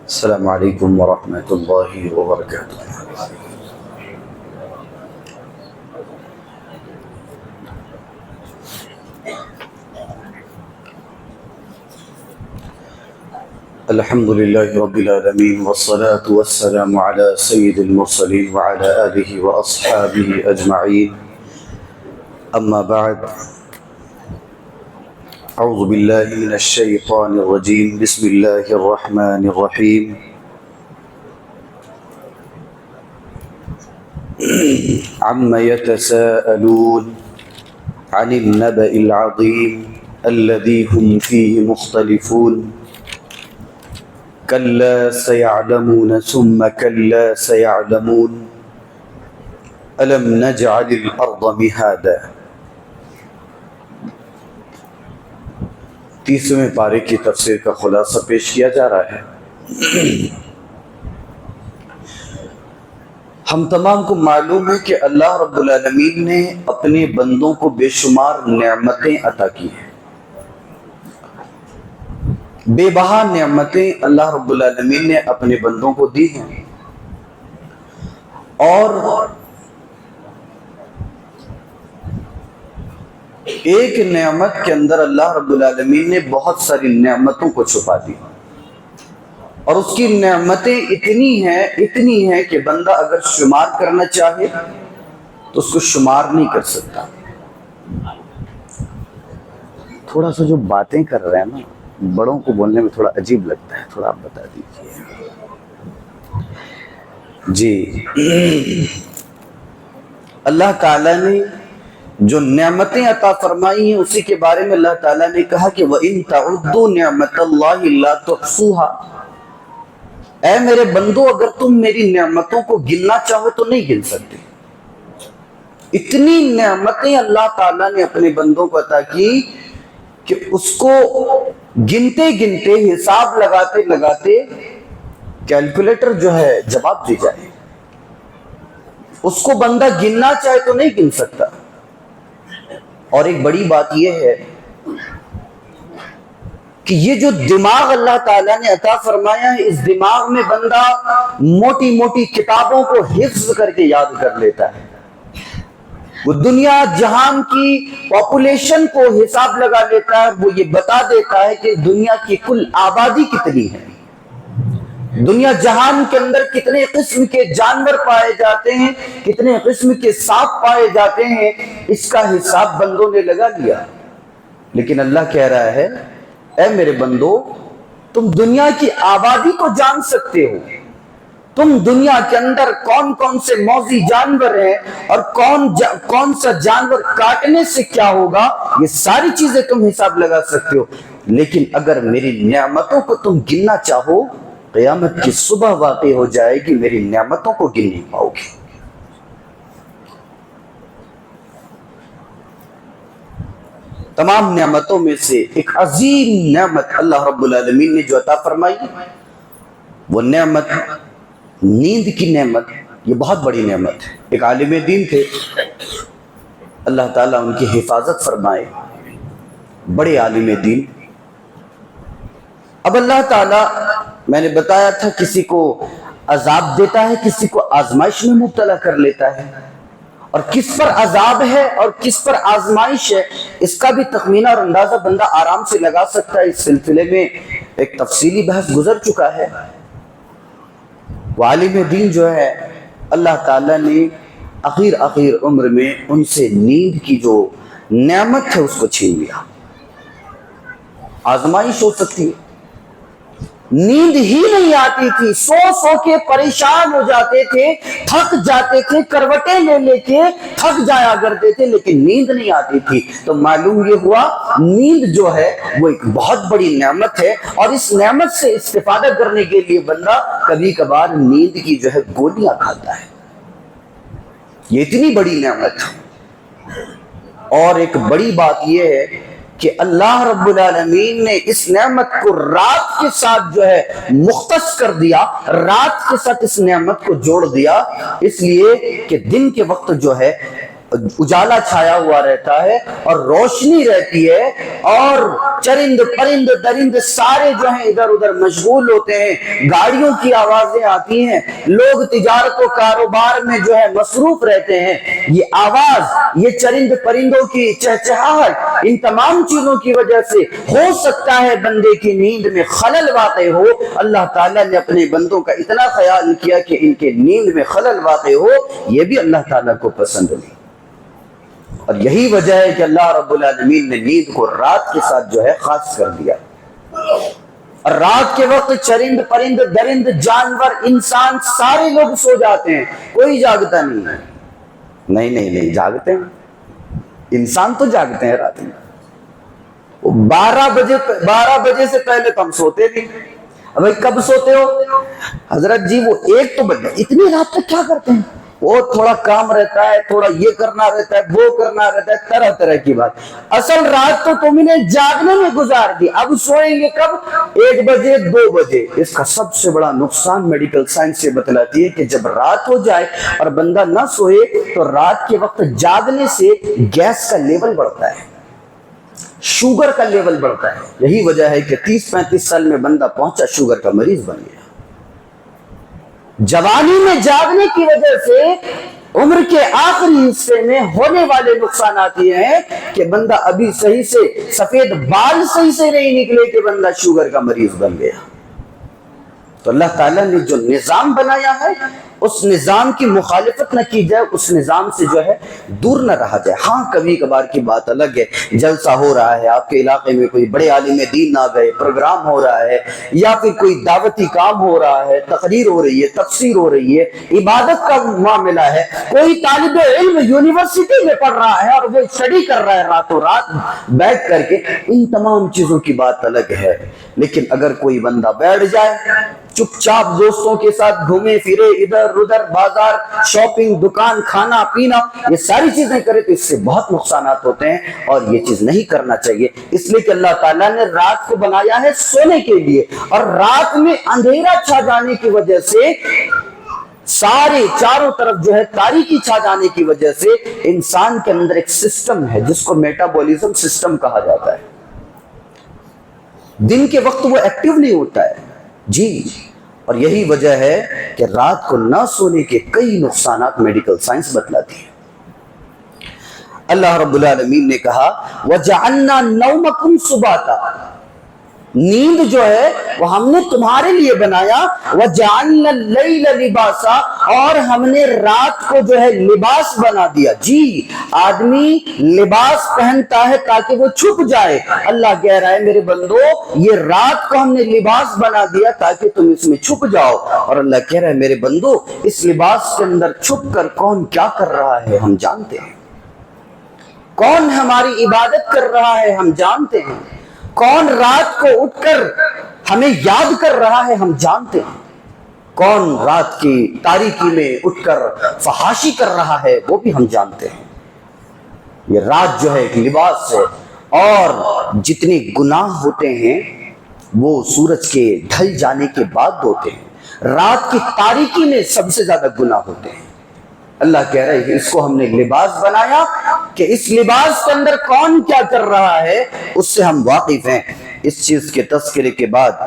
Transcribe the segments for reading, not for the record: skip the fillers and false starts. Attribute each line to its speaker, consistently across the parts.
Speaker 1: السلام علیکم ورحمۃ اللہ وبرکاتہ۔ الحمد للہ رب العالمین والصلاة والسلام علی سید المرسلین وعلی آلہ واصحابہ اجمعین، اما بعد، اعوذ باللہ من الشیطان الرجیم، بسم اللہ الرحمن الرحیم۔ عم يتساءلون عن النبأ العظیم الذی هم فیہ مختلفون كلا سيعلمون ثم كلا سيعلمون ألم نجعل الأرض مهادا۔ 30ویں پارے کی تفسیر کا خلاصہ پیش کیا جا رہا ہے۔ ہم تمام کو معلوم ہے کہ اللہ رب العالمین نے اپنے بندوں کو بے شمار نعمتیں عطا کی ہیں، بے بہا نعمتیں اللہ رب العالمین نے اپنے بندوں کو دی ہیں، اور ایک نعمت کے اندر اللہ رب العالمین نے بہت ساری نعمتوں کو چھپا دی، اور اس کی نعمتیں اتنی ہیں کہ بندہ اگر شمار کرنا چاہے تو اس کو شمار نہیں کر سکتا۔ تھوڑا سا جو باتیں کر رہے ہیں نا، بڑوں کو بولنے میں تھوڑا عجیب لگتا ہے، تھوڑا آپ بتا دیجئے۔ جی، اللہ تعالیٰ نے جو نعمتیں عطا فرمائی ہیں اسی کے بارے میں اللہ تعالیٰ نے کہا کہ وَإِن تَعُدُّوا نِعْمَةَ اللَّهِ لَا تُحْصُوهَا۔ اے میرے بندو، اگر تم میری نعمتوں کو گننا چاہو تو نہیں گن سکتے۔ اتنی نعمتیں اللہ تعالیٰ نے اپنے بندوں کو عطا کی کہ اس کو گنتے گنتے، حساب لگاتے لگاتے کیلکولیٹر جو ہے جواب دے جائے، اس کو بندہ گننا چاہے تو نہیں گن سکتا۔ اور ایک بڑی بات یہ ہے کہ یہ جو دماغ اللہ تعالیٰ نے عطا فرمایا ہے، اس دماغ میں بندہ موٹی موٹی کتابوں کو حفظ کر کے یاد کر لیتا ہے، وہ دنیا جہان کی پاپولیشن کو حساب لگا لیتا ہے، وہ یہ بتا دیتا ہے کہ دنیا کی کل آبادی کتنی ہے، دنیا جہان کے اندر کتنے قسم کے جانور پائے جاتے ہیں، کتنے قسم کے سانپ پائے جاتے ہیں، اس کا حساب بندوں نے لگا لیا۔ لیکن اللہ کہہ رہا ہے، اے میرے بندو، تم دنیا کی آبادی کو جان سکتے ہو، تم دنیا کے اندر کون کون سے موذی جانور ہیں اور کون سا جانور کاٹنے سے کیا ہوگا، یہ ساری چیزیں تم حساب لگا سکتے ہو۔ لیکن اگر میری نعمتوں کو تم گننا چاہو، قیامت کی صبح واقع ہو جائے گی، میری نعمتوں کو گن نہیں پاؤ گے۔ تمام نعمتوں میں سے ایک عظیم نعمت اللہ رب العالمین نے جو عطا فرمائی، وہ نعمت نیند کی نعمت۔ یہ بہت بڑی نعمت ہے۔ ایک عالم دین تھے، اللہ تعالیٰ ان کی حفاظت فرمائے، بڑے عالم دین۔ اب اللہ تعالیٰ، میں نے بتایا تھا، کسی کو عذاب دیتا ہے، کسی کو آزمائش میں مبتلا کر لیتا ہے، اور کس پر عذاب ہے اور کس پر آزمائش ہے اس کا بھی تخمینہ اور اندازہ بندہ آرام سے لگا سکتا ہے۔ اس سلسلے میں ایک تفصیلی بحث گزر چکا ہے۔ وہ عالم دین جو ہے، اللہ تعالیٰ نے اخیر عمر میں ان سے نیند کی جو نعمت ہے اس کو چھین لیا۔ آزمائش ہو سکتی ہے، نیند ہی نہیں آتی تھی، سو سو کے پریشان ہو جاتے تھے، تھک جاتے تھے، کروٹیں لے لے کے تھک جایا کرتے تھے، لیکن نیند نہیں آتی تھی۔ تو معلوم یہ ہوا، نیند جو ہے وہ ایک بہت بڑی نعمت ہے، اور اس نعمت سے استفادہ کرنے کے لیے بندہ کبھی کبھار نیند کی جو ہے گولیاں کھاتا ہے۔ یہ اتنی بڑی نعمت ہے۔ اور ایک بڑی بات یہ ہے کہ اللہ رب العالمین نے اس نعمت کو رات کے ساتھ جو ہے مختص کر دیا، رات کے ساتھ اس نعمت کو جوڑ دیا، اس لیے کہ دن کے وقت جو ہے اجالا چھایا ہوا رہتا ہے اور روشنی رہتی ہے، اور چرند پرند درند سارے جو ہیں ادھر ادھر مشغول ہوتے ہیں، گاڑیوں کی آوازیں آتی ہیں، لوگ تجارت و کاروبار میں جو ہے مصروف رہتے ہیں، یہ آواز، یہ چرند پرندوں کی چہچہاہٹ، ان تمام چیزوں کی وجہ سے ہو سکتا ہے بندے کی نیند میں خلل واقع ہو۔ اللہ تعالیٰ نے اپنے بندوں کا اتنا خیال کیا کہ ان کے نیند میں خلل واقع ہو، یہ بھی اللہ تعالیٰ کو پسند نہیں۔ اور یہی وجہ ہے کہ اللہ رب العالمین نے نیند کو رات کے ساتھ جو ہے خاص کر دیا، اور رات کے وقت چرند پرند درند جانور انسان سارے لوگ سو جاتے ہیں، کوئی جاگتا نہیں ہے۔ نہیں جاگتے ہیں، انسان تو جاگتے ہیں رات میں۔ 12 بجے سے پہلے تو ہم سوتے نہیں۔ اب کب سوتے ہو؟ حضرت جی وہ 1 تو بج گئے، اتنی رات تک کیا کرتے ہیں؟ وہ تھوڑا کام رہتا ہے، تھوڑا یہ کرنا رہتا ہے، وہ کرنا رہتا ہے، طرح طرح کی بات۔ اصل رات تو تم نے جاگنے میں گزار دی، اب سوئیں گے کب؟ 1 بجے 2 بجے۔ اس کا سب سے بڑا نقصان میڈیکل سائنس سے بتلاتی ہے کہ جب رات ہو جائے اور بندہ نہ سوئے تو رات کے وقت جاگنے سے گیس کا لیول بڑھتا ہے، شوگر کا لیول بڑھتا ہے۔ یہی وجہ ہے کہ 30-35 سال میں بندہ پہنچا شوگر کا مریض بن گیا۔ جوانی میں جاگنے کی وجہ سے عمر کے آخری حصے میں ہونے والے نقصانات یہ ہیں کہ بندہ ابھی صحیح سے سفید بال صحیح سے نہیں نکلے کہ بندہ شوگر کا مریض بن گیا۔ تو اللہ تعالیٰ نے جو نظام بنایا ہے اس نظام کی مخالفت نہ کی جائے، اس نظام سے جو ہے دور نہ رہا جائے۔ ہاں کبھی کبھار کی بات الگ ہے، جلسہ ہو رہا ہے، آپ کے علاقے میں کوئی بڑے عالم دین آ گئے، پروگرام ہو رہا ہے، یا پھر کوئی دعوتی کام ہو رہا ہے، تقریر ہو رہی ہے، تفسیر ہو رہی ہے، عبادت کا معاملہ ہے، کوئی طالب علم یونیورسٹی میں پڑھ رہا ہے اور وہ اسٹڈی کر رہا ہے راتوں رات بیٹھ کر کے، ان تمام چیزوں کی بات الگ ہے۔ لیکن اگر کوئی بندہ بیٹھ جائے چپ چاپ دوستوں کے ساتھ گھومے پھرے ادھر ادھر، بازار، شاپنگ، دکان، کھانا پینا، یہ ساری چیزیں کرے تو اس سے بہت نقصانات ہوتے ہیں، اور یہ چیز نہیں کرنا چاہیے۔ اس لیے کہ اللہ تعالیٰ نے رات کو بنایا ہے سونے کے لیے، اور رات میں اندھیرا چھا جانے کی وجہ سے، سارے چاروں طرف جو ہے تاریکی چھا جانے کی وجہ سے انسان کے اندر ایک سسٹم ہے جس کو میٹابولزم سسٹم کہا جاتا ہے۔ دن کے وقت وہ ایکٹیو نہیں ہوتا ہے جی، اور یہی وجہ ہے کہ رات کو نہ سونے کے کئی نقصانات میڈیکل سائنس بتلاتی ہے۔ اللہ رب العالمین نے کہا وَجَعَلْنَا نَوْمَكُمْ سُبَاتًا، نیند جو ہے وہ ہم نے تمہارے لیے بنایا، وَجَعَلْنَا اللَّيْلَ لِبَاسًا، اور ہم نے رات کو جو ہے لباس بنا دیا۔ جی آدمی لباس پہنتا ہے تاکہ وہ چھپ جائے، اللہ کہہ رہا ہے میرے بندو یہ رات کو ہم نے لباس بنا دیا تاکہ تم اس میں چھپ جاؤ، اور اللہ کہہ رہا ہے میرے بندو اس لباس کے اندر چھپ کر کون کیا کر رہا ہے ہم جانتے ہیں، کون ہماری عبادت کر رہا ہے ہم جانتے ہیں، کون رات کو اٹھ کر ہمیں یاد کر رہا ہے ہم جانتے ہیں، کون رات کی تاریکی میں اٹھ کر فحاشی کر رہا ہے وہ بھی ہم جانتے ہیں۔ یہ رات جو ہے ایک لباس ہے، اور جتنے گناہ ہوتے ہیں وہ سورج کے ڈھل جانے کے بعد ہوتے ہیں، رات کی تاریکی میں سب سے زیادہ گناہ ہوتے ہیں۔ اللہ کہہ رہے ہیں اس کو ہم نے لباس بنایا کہ اس لباس کے اندر کون کیا کر رہا ہے اس سے ہم واقف ہیں۔ اس چیز کے تذکرے کے بعد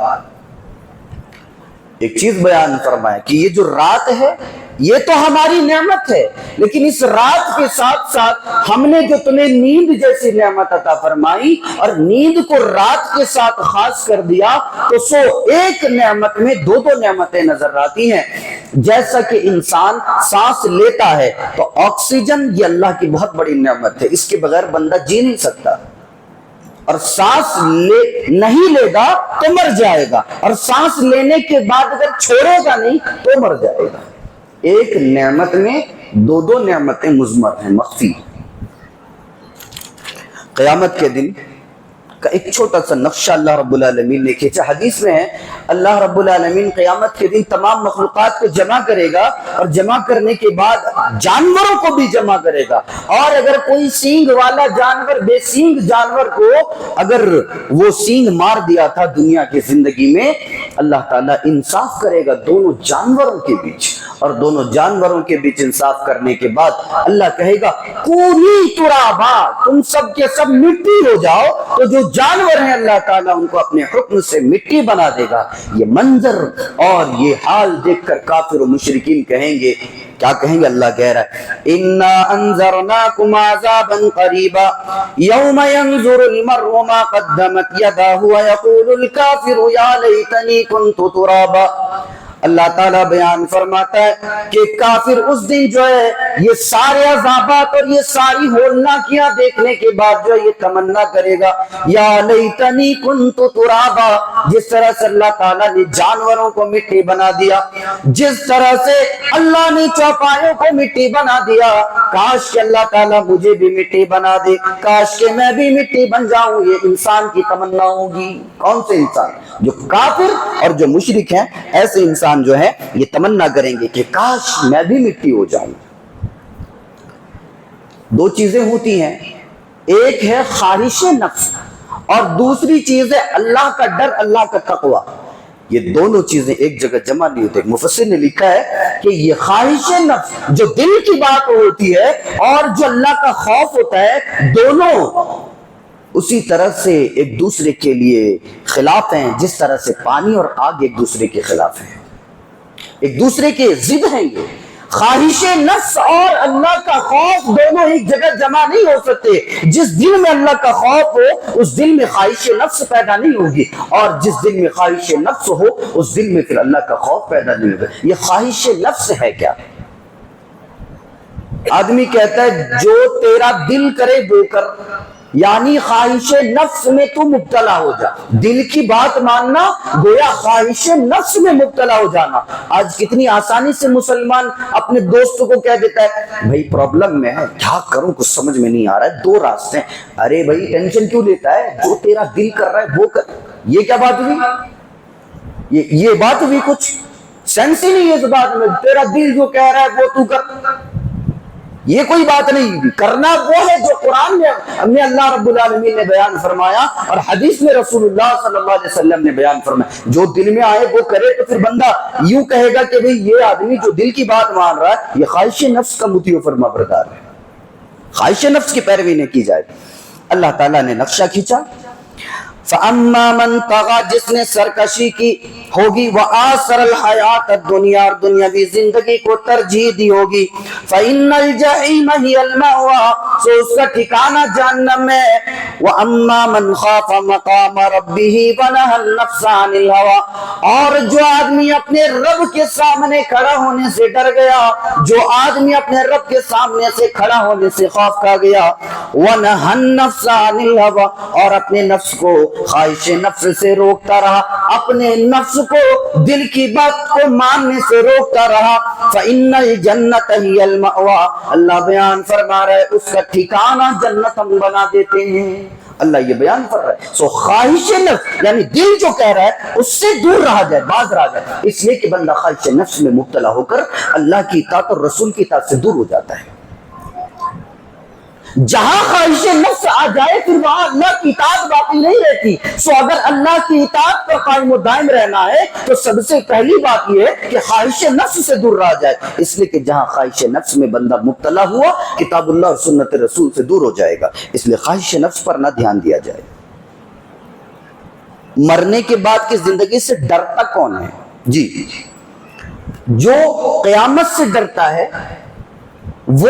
Speaker 1: ایک چیز بیان فرمایا کہ یہ جو رات ہے یہ تو ہماری نعمت ہے، لیکن اس رات کے ساتھ ساتھ ہم نے جو تمہیں نیند جیسی نعمت عطا فرمائی اور نیند کو رات کے ساتھ خاص کر دیا، تو سو ایک نعمت میں دو نعمتیں نظر آتی ہیں۔ جیسا کہ انسان سانس لیتا ہے تو آکسیجن یہ اللہ کی بہت بڑی نعمت ہے، اس کے بغیر بندہ جی نہیں سکتا، اور سانس نہیں لے گا تو مر جائے گا، اور سانس لینے کے بعد اگر چھوڑے گا نہیں تو مر جائے گا۔ ایک نعمت میں دو نعمتیں مضمر ہیں، مخفی۔ قیامت کے دن کا ایک چھوٹا سا نقشہ اللہ رب العالمین نے کھینچا۔ حدیث میں ہے اللہ رب العالمین قیامت کے دن تمام مخلوقات کو جمع کرے گا، اور جمع کرنے کے بعد جانوروں کو بھی جمع کرے گا، اور اگر کوئی سینگ والا جانور بے سینگ جانور کو اگر وہ سینگ مار دیا تھا دنیا کی زندگی میں، اللہ تعالیٰ انصاف کرے گا دونوں جانوروں کے بیچ، اور دونوں جانوروں کے بیچ انصاف کرنے کے بعد اللہ کہے گا کونی ترابا، تم سب کے سب مٹی ہو جاؤ، تو جو جانور ہیں اللہ تعالیٰ ان کو اپنے حکم سے مٹی بنا دے گا۔ یہ منظر اور یہ حال دیکھ کر کافر و مشرکین کہیں گے، کیا کہیں گے؟ اللہ کہہ رہا ہے اِنَّا أَنذَرْنَاكُمْ عَذَابًا قَرِيبًا يَوْمَ يَنظُرُ الْمَرْءُ مَا قَدَّمَتْ يَدَاهُ وَيَقُولُ الْكَافِرُ يَا لَيْتَنِي كُنتُ تُرَابًا۔ اللہ تعالیٰ بیان فرماتا ہے کہ کافر اس دن جو ہے یہ سارے عذابات اور یہ ساری ہولناکیاں دیکھنے کے بعد جو ہے یہ تمنا کرے گا یا لیتنی کنت ترابا، جس طرح سے اللہ تعالیٰ نے جانوروں کو مٹی بنا دیا، جس طرح سے اللہ نے چوپایوں کو مٹی بنا دیا، کاش کہ اللہ تعالیٰ مجھے بھی مٹی بنا دے، کاش کہ میں بھی مٹی بن جاؤں۔ یہ انسان کی تمنا ہوگی۔ کون سے انسان؟ جو کافر اور جو مشرک ہیں، ایسے انسان جو ہے یہ تمنا کریں گے کہ کاش میں بھی مٹی ہو جاؤں۔ دو چیزیں ہوتی ہیں، ایک ہے خواہش نفس اور دوسری چیز ہے اللہ کا ڈر، اللہ کا تقوی۔ یہ دونوں چیزیں ایک جگہ جمع نہیں ہوتے۔ مفسر نے لکھا ہے کہ یہ خواہش نفس جو دل کی بات ہوتی ہے اور جو اللہ کا خوف ہوتا ہے، دونوں اسی طرح سے ایک دوسرے کے لیے خلاف ہیں، جس طرح سے پانی اور آگ ایک دوسرے کے خلاف ہیں، ایک دوسرے کے ضد ہیں۔ یہ خواہش نفس اور اللہ کا خوف دونوں ایک جگہ جمع نہیں ہو سکتے۔ جس دل میں اللہ کا خوف ہو اس دل میں خواہش نفس پیدا نہیں ہوگی، اور جس دل میں خواہش نفس ہو اس دل میں پھر اللہ کا خوف پیدا نہیں ہوگا۔ یہ خواہش نفس ہے کیا؟ آدمی کہتا ہے جو تیرا دل کرے وہ کر، یعنی خواہش نفس میں تو مبتلا ہو جا۔ دل کی بات ماننا گویا خواہش نفس میں مبتلا ہو جانا۔ آج کتنی آسانی سے مسلمان اپنے دوستوں کو کہہ دیتا ہے بھائی پرابلم میں ہے، کیا کروں کچھ سمجھ میں نہیں آ رہا ہے، دو راستے ہیں۔ ارے بھائی ٹینشن کیوں لیتا ہے؟ جو تیرا دل کر رہا ہے وہ کر۔ یہ کیا بات ہوئی؟ یہ بات ہوئی؟ کچھ سینس ہی نہیں ہے اس بات میں۔ تیرا دل جو کہہ رہا ہے وہ تو کر، یہ کوئی بات نہیں۔ کرنا وہ ہے جو قرآن میں اللہ رب العالمین نے بیان فرمایا اور حدیث میں رسول اللہ صلی اللہ علیہ وسلم نے بیان فرمایا۔ جو دل میں آئے وہ کرے، تو پھر بندہ یوں کہے گا کہ بھئی یہ آدمی جو دل کی بات مان رہا ہے یہ خواہش نفس کا مطیع و فرما بردار ہے، خواہش نفس کی پیروی نہیں کی جائے۔ اللہ تعالیٰ نے نقشہ کھینچا، فَأَمَّا مَنْ طَغَى، جس نے سرکشی کی ہوگی، وَآثَرَ الْحَيَاةَ الدُّنْيَا، اور دنیاوی زندگی کو ترجیح دی ہوگی، فَإِنَّ الْجَحِيمَ هِيَ الْمَأْوَىٰ، سو اس کا ٹھکانہ جہنم ہے۔ وَأَمَّا مَنْ خَافَ مَقَامَ رَبِّهِ وَنَهَى النَّفْسَ عَنِ الْهَوَىٰ، اور جو آدمی اپنے رب کے سامنے کھڑا ہونے سے ڈر گیا، جو آدمی اپنے رب کے سامنے سے کھڑا ہونے سے خوف کھا گیا، وَنَهَى النَّفْسَ عَنِ الْهَوَىٰ، اور اپنے نفس کو خواہش نفس سے روکتا رہا، اپنے نفس کو دل کی بات کو ماننے سے روکتا رہا، فَإِنَّ الْجَنَّةَ هِيَ الْمَأْوَىٰ، اللہ بیان فرما رہا ہے اس کا ٹھکانہ جنت ہم بنا دیتے ہیں۔ اللہ یہ بیان کر رہا ہے۔ سو خواہش نفس یعنی دل جو کہہ رہا ہے اس سے دور رہا جائے، باز رہا جائے، اس لیے کہ بندہ خواہش نفس میں مبتلا ہو کر اللہ کی اطاعت اور رسول کی اطاعت سے دور ہو جاتا ہے۔ جہاں خواہش نفس آ جائے پھر وہاں اللہ کی اطاعت باقی نہیں رہتی۔ سو اگر اللہ کی اطاعت پر قائم و دائم رہنا ہے تو سب سے پہلی بات یہ ہے کہ خواہش نفس سے دور رہا جائے، اس لیے کہ جہاں خواہش نفس میں بندہ مبتلا ہوا کتاب اللہ اور سنت رسول سے دور ہو جائے گا، اس لیے خواہش نفس پر نہ دھیان دیا جائے۔ مرنے کے بعد کی زندگی سے ڈرتا کون ہے؟ جی، جو قیامت سے ڈرتا ہے وہ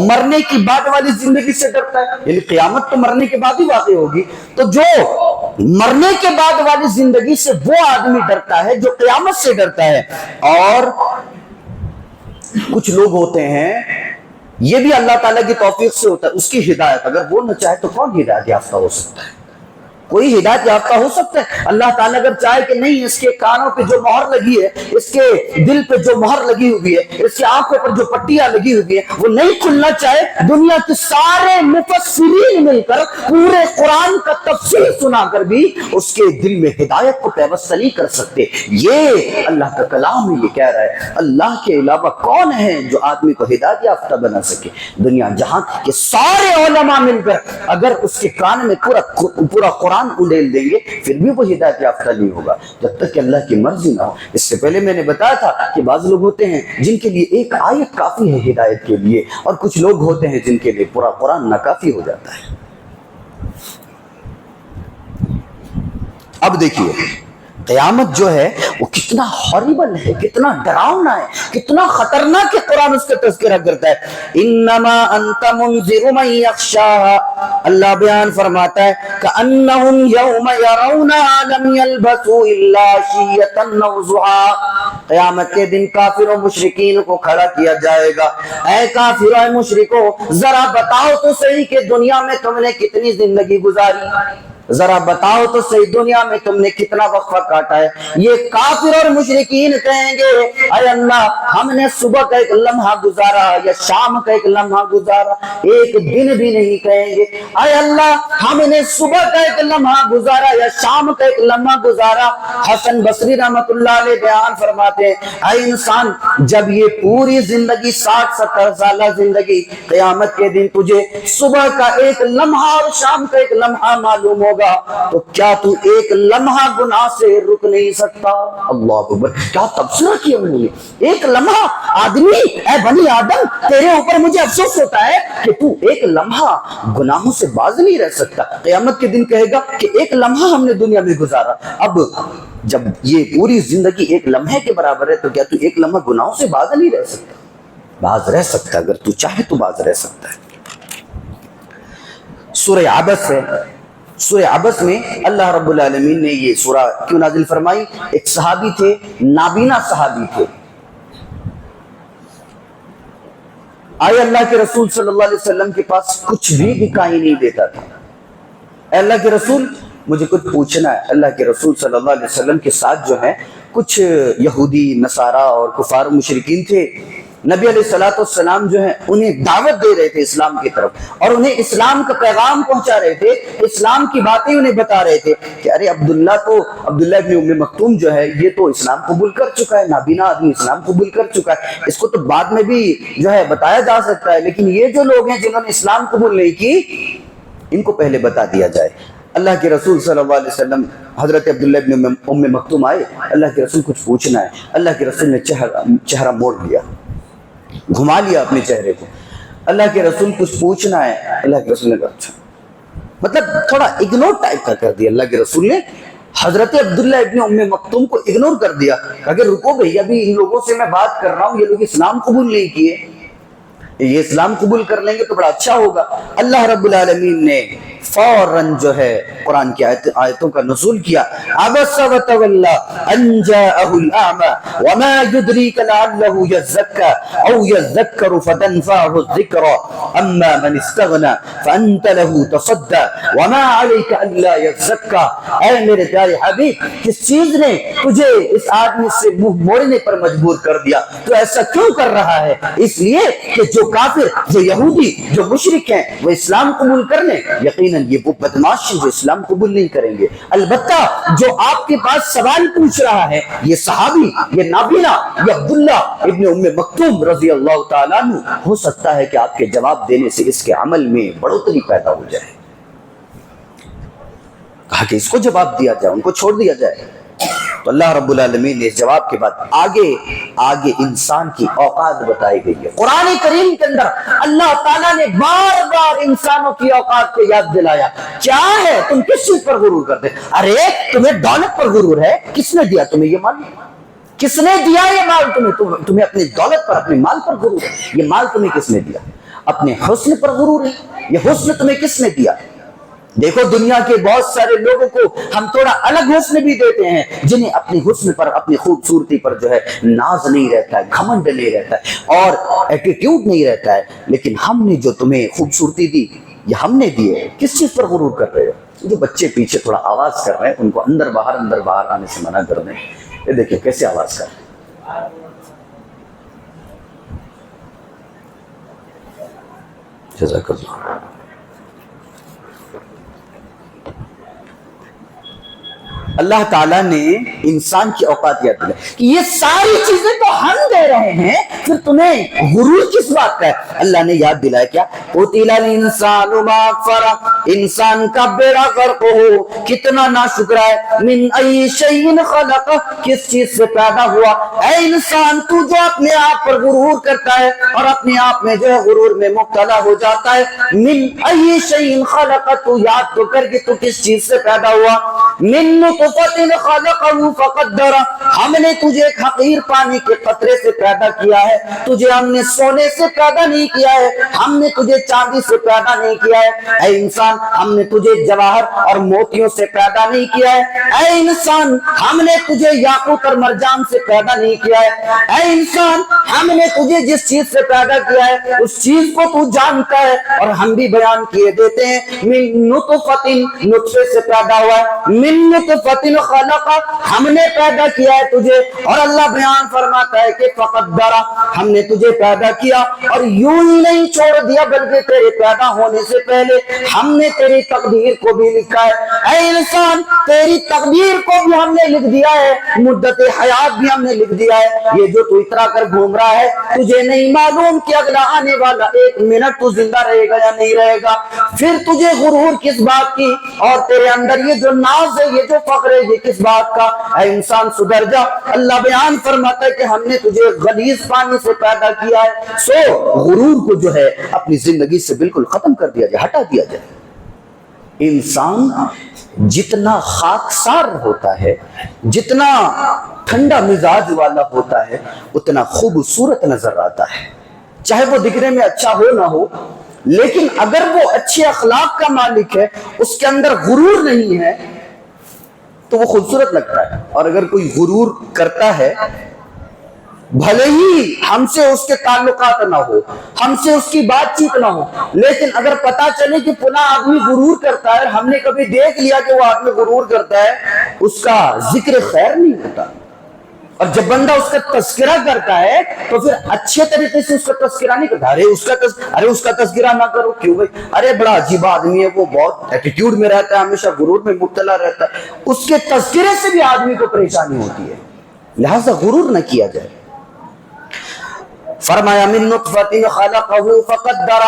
Speaker 1: مرنے کی بعد والی زندگی سے ڈرتا ہے، یعنی قیامت تو مرنے کے بعد ہی واقع ہوگی، تو جو مرنے کے بعد والی زندگی سے وہ آدمی ڈرتا ہے جو قیامت سے ڈرتا ہے۔ اور کچھ لوگ ہوتے ہیں، یہ بھی اللہ تعالیٰ کی توفیق سے ہوتا ہے، اس کی ہدایت اگر وہ نہ چاہے تو کون ہدایت یافتہ ہو سکتا ہے؟ کوئی ہدایت یافتہ ہو سکتا ہے؟ اللہ تعالیٰ اگر چاہے کہ نہیں، اس کے کانوں پہ جو مہر لگی ہے، اس کے دل پہ جو مہر لگی ہوئی ہے، اس کی آنکھوں پر جو پٹیاں لگی ہوئی ہیں وہ نہیں کھلنا چاہے، دنیا کے سارے مفسرین مل کر پورے قرآن کا تفسیر سنا کر بھی اس کے دل میں ہدایت کو پیوستہ نہیں کر سکتے۔ یہ اللہ کا کلام ہے، یہ کہہ رہا ہے اللہ کے علاوہ کون ہے جو آدمی کو ہدایت یافتہ بنا سکے؟ دنیا جہاں کے سارے علماء مل کر اگر اس کے کان میں پورا قرآن کان انڈیل دیں گے پھر بھی وہ ہدایت یافتہ نہیں ہوگا جب تک کہ اللہ کی مرضی نہ ہو۔ اس سے پہلے میں نے بتایا تھا کہ بعض لوگ ہوتے ہیں جن کے لیے ایک آیت کافی ہے ہدایت کے لیے، اور کچھ لوگ ہوتے ہیں جن کے لیے پورا قرآن ناکافی ہو جاتا ہے۔ اب دیکھیے قیامت جو ہے وہ کتنا ہاریبل ہے، کتنا ڈراؤنا ہے، کتنا خطرناک ہے۔ قرآن اس کا تذکرہ کرتا ہے، انما انت منذر من یخشاها، اللہ بیان فرماتا ہے کأنہم یوم یرونها لم یلبثوا الا عشیۃ او ضحیٰ۔ قیامت کے دن کافر و مشرکین کو کھڑا کیا جائے گا، اے کافر و مشرکو ذرا بتاؤ تو صحیح کہ دنیا میں تم نے کتنی زندگی گزاری، ذرا بتاؤ تو صحیح دنیا میں تم نے کتنا وقفہ کاٹا ہے۔ یہ کافر اور مشرکین کہیں گے اے اللہ ہم نے صبح کا ایک لمحہ گزارا یا شام کا ایک لمحہ گزارا، ایک دن بھی نہیں کہیں گے۔ اے اللہ ہم نے صبح کا ایک لمحہ گزارا یا شام کا ایک لمحہ گزارا۔ حسن بصری رحمت اللہ علیہ بیان فرماتے ہیں اے انسان جب یہ پوری زندگی 60-70 سالہ زندگی قیامت کے دن تجھے صبح کا ایک لمحہ اور شام کا ایک لمحہ معلوم ہوگا تو کیا تو ایک لمحہ گناہ سے رک نہیں سکتا؟ اللہ اکبر، کیا تبصرہ کیا انہوں نے۔ ایک لمحہ آدمی، اے بنی آدم تیرے اوپر مجھے افسوس ہوتا ہے کہ تو ایک لمحہ گناہوں سے باز نہیں رہ سکتا۔ قیامت کے دن کہے گا کہ ایک لمحہ ہم نے دنیا میں گزارا، اب جب یہ پوری زندگی ایک لمحے کے برابر ہے تو کیا تو ایک لمحہ گناہوں سے باز نہیں رہ سکتا؟ باز رہ سکتا، اگر تو چاہے تو باز رہ سکتا ہے۔ سورہ عبس ہے، سورہ عبس میں اللہ رب العالمین نے یہ سورہ کیوں نازل فرمائی؟ ایک صحابی تھے، نابینا صحابی تھے، آئے اللہ کے رسول صلی اللہ علیہ وسلم کے پاس، کچھ بھی دکھائی نہیں دیتا تھا۔ اے اللہ کے رسول مجھے کچھ پوچھنا ہے۔ اللہ کے رسول صلی اللہ علیہ وسلم کے ساتھ جو ہے کچھ یہودی نصارہ اور کفار مشرکین تھے۔ نبی علیہ السلام جو ہے انہیں دعوت دے رہے تھے اسلام کی طرف، اور انہیں اسلام کا پیغام پہنچا رہے تھے، اسلام کی باتیں انہیں بتا رہے تھے کہ ارے عبداللہ ابن ام مکتوم جو ہے یہ تو اسلام قبول کر چکا ہے، نابینا آدمی اسلام قبول کر چکا ہے، اس کو تو بعد میں بھی جو ہے بتایا جا سکتا ہے، لیکن یہ جو لوگ ہیں جنہوں نے اسلام قبول نہیں کی ان کو پہلے بتا دیا جائے۔ اللہ کے رسول صلی اللہ علیہ وسلم حضرت عبداللہ ابن ام مکتوم آئے، اللہ کے رسول کچھ پوچھنا ہے۔ اللہ کے رسول نے چہرہ موڑ لیا، گھما لیا اپنے چہرے کو۔ اللہ کے رسول کچھ پوچھنا ہے، اللہ کے رسول نے کہا اچھا، مطلب تھوڑا اگنور ٹائپ کا کر دیا۔ اللہ کے رسول نے حضرت عبداللہ ابن ام مکتوم کو اگنور کر دیا، اگر رکو بھئی ابھی ان لوگوں سے میں بات کر رہا ہوں، یہ لوگ اسلام قبول نہیں کیے، یہ اسلام قبول کر لیں گے تو بڑا اچھا ہوگا۔ اللہ رب العالمین نے فوراً جو ہے قرآن کی آیتوں کا نزول کیا، عبس وتولی ان جاءہ الاعمی وما یدریک لعلہ یزکی او یذکر فتنفعہ الذکری اما من استغنی فانت له تصدی وما علیک الا یزکی۔ اے میرے پیارے حبیب کس چیز نے تجھے اس آدمی سے منہ موڑنے پر مجبور کر دیا؟ تو ایسا کیوں کر رہا ہے؟ اس لیے کہ جو کافر، جو یہودی، جو مشرک ہیں وہ اسلام قبول کر لیں، یقیناً یہ وہ بدماش ہیں جو اسلام قبول نہیں کریں گے۔ البتہ جو آپ کے پاس سوال پوچھ رہا ہے، یہ صحابی، یہ نابینا، یہ عبداللہ ابن ام مکتوم رضی اللہ تعالیٰ عنہ، ہو سکتا ہے کہ آپ کے جواب دینے سے اس کے عمل میں بڑھوتری پیدا ہو جائے۔ کہا کہ اس کو جواب دیا جائے، ان کو چھوڑ دیا جائے۔ تو اللہ رب العالمین نے اس جواب کے بعد آگے انسان کی اوقات بتائی گئی ہے۔ قرآن کریم کے اندر اللہ تعالیٰ نے بار بار انسانوں کی اوقات کو یاد دلایا۔ کیا ہے تم کس چیز پر غرور کرتے؟ ارے تمہیں دولت پر غرور ہے، کس نے دیا تمہیں یہ مال؟ کس نے دیا یہ مال تمہیں اپنی دولت پر، اپنے مال پر غرور ہے؟ یہ مال تمہیں کس نے دیا؟ اپنے حسن پر غرور ہے، یہ حسن تمہیں کس نے دیا؟ دیکھو دنیا کے بہت سارے لوگوں کو ہم تھوڑا الگ حسن بھی دیتے ہیں، جنہیں اپنی حسن پر، اپنی خوبصورتی پر جو ہے ناز نہیں رہتا ہے، گھمنڈ نہیں رہتا ہے اور ایٹیٹیوڈ نہیں رہتا ہے، لیکن ہم نے جو تمہیں خوبصورتی دی یہ ہم نے دی ہے، کس چیز پر غرور کر رہے ہو؟ جو بچے پیچھے تھوڑا آواز کر رہے ہیں ان کو اندر باہر آنے سے منع کر دیں۔ یہ دیکھیں کیسے آواز کر رہے ہیں۔ جزاک اللہ۔ اللہ تعالیٰ نے انسان کی اوقات یاد دلائی کہ یہ ساری چیزیں تو ہم دے رہے ہیں، پھر تمہیں غرور کس بات کا ہے؟ اللہ نے یاد دلایا کیا؟ قتل الانسان ما اکفر، انسان کا بیڑا غرق ہو، کتنا ناشکر ہے، من ای شیء خلق، کس چیز سے پیدا ہوا؟ اے انسان تو جو اپنے آپ پر غرور کرتا ہے اور اپنے آپ میں جو ہے غرور میں مبتلا ہو جاتا ہے، من ای شیء خلق، تو یاد تو کر کے تو کس چیز سے پیدا ہوا؟ من نطفۃ خلقہ فقدر، ہم نے تجھے ایک حقیر پانی کے قطرے سے پیدا کیا ہے، تجھے ہم نے سونے سے پیدا نہیں کیا ہے، ہم نے تجھے چاندی سے پیدا نہیں کیا ہے، اے انسان ہم نے تجھے جواہر اور موتیوں سے پیدا نہیں کیا ہے، اے انسان ہم نے تجھے یاقوت اور مرجان سے پیدا نہیں کیا ہے، اے انسان ہم نے تجھے جس چیز سے پیدا کیا ہے اس چیز کو تو جانتا ہے، اور ہم بھی بیان کیے دیتے ہیں، من نطفۃ، نطفے سے پیدا ہوا ہے، من نطفۃ خلق، ہم نے پیدا کیا ہے تجھے، اور اللہ بیان فرماتا ہے کہ فقدر، ہم نے تجھے پیدا کیا اور یوں ہی نہیں چھوڑ دیا بلکہ تیرے پیدا ہونے سے پہلے ہم نے تیری تقدیر کو بھی لکھا ہے، اے انسان تیری تقدیر کو بھی ہم نے لکھ دیا ہے، مدت حیات بھی ہم نے لکھ دیا ہے، یہ جو تو اترا کر گھوم رہا ہے تجھے نہیں معلوم کہ اگلا آنے والا ایک منٹ تو زندہ رہے گا یا نہیں رہے گا، پھر تجھے غرور کس بات کی، اور تیرے اندر یہ جو ناز ہے، یہ جو فخر ہے، یہ کس بات کا؟ اے انسان سدھر جا، اللہ بیان فرماتا ہے کہ ہم نے تجھے غلیظ پانی سے پیدا کیا ہے، سو غرور کو جو ہے اپنی زندگی سے بالکل ختم کر دیا جائے، ہٹا دیا جائے۔ انسان جتنا خاکسار ہوتا ہے، جتنا ٹھنڈا مزاج والا ہوتا ہے، اتنا خوبصورت نظر آتا ہے، چاہے وہ دکھنے میں اچھا ہو نہ ہو، لیکن اگر وہ اچھے اخلاق کا مالک ہے، اس کے اندر غرور نہیں ہے، تو وہ خوبصورت لگتا ہے۔ اور اگر کوئی غرور کرتا ہے، بھلے ہی ہم سے اس کے تعلقات نہ ہو، ہم سے اس کی بات چیت نہ ہو، لیکن اگر پتا چلے کہ فلاں آدمی غرور کرتا ہے، ہم نے کبھی دیکھ لیا کہ وہ آدمی غرور کرتا ہے، اس کا ذکر خیر نہیں ہوتا، اور جب بندہ اس کا تذکرہ کرتا ہے تو پھر اچھے طریقے سے اس کا تذکرہ نہیں کرتا، ارے اس کا تذکرہ نہ کرو، کیوں بھائی؟ ارے بڑا عجیب آدمی ہے، وہ بہت ایٹیٹیوڈ میں رہتا ہے، ہمیشہ غرور میں مبتلا رہتا ہے، اس کے تذکرے سے بھی آدمی کو پریشانی ہوتی ہے، لہذا غرور نہ کیا جائے۔ فرمایا من نطفۃ خلقہ فقدر،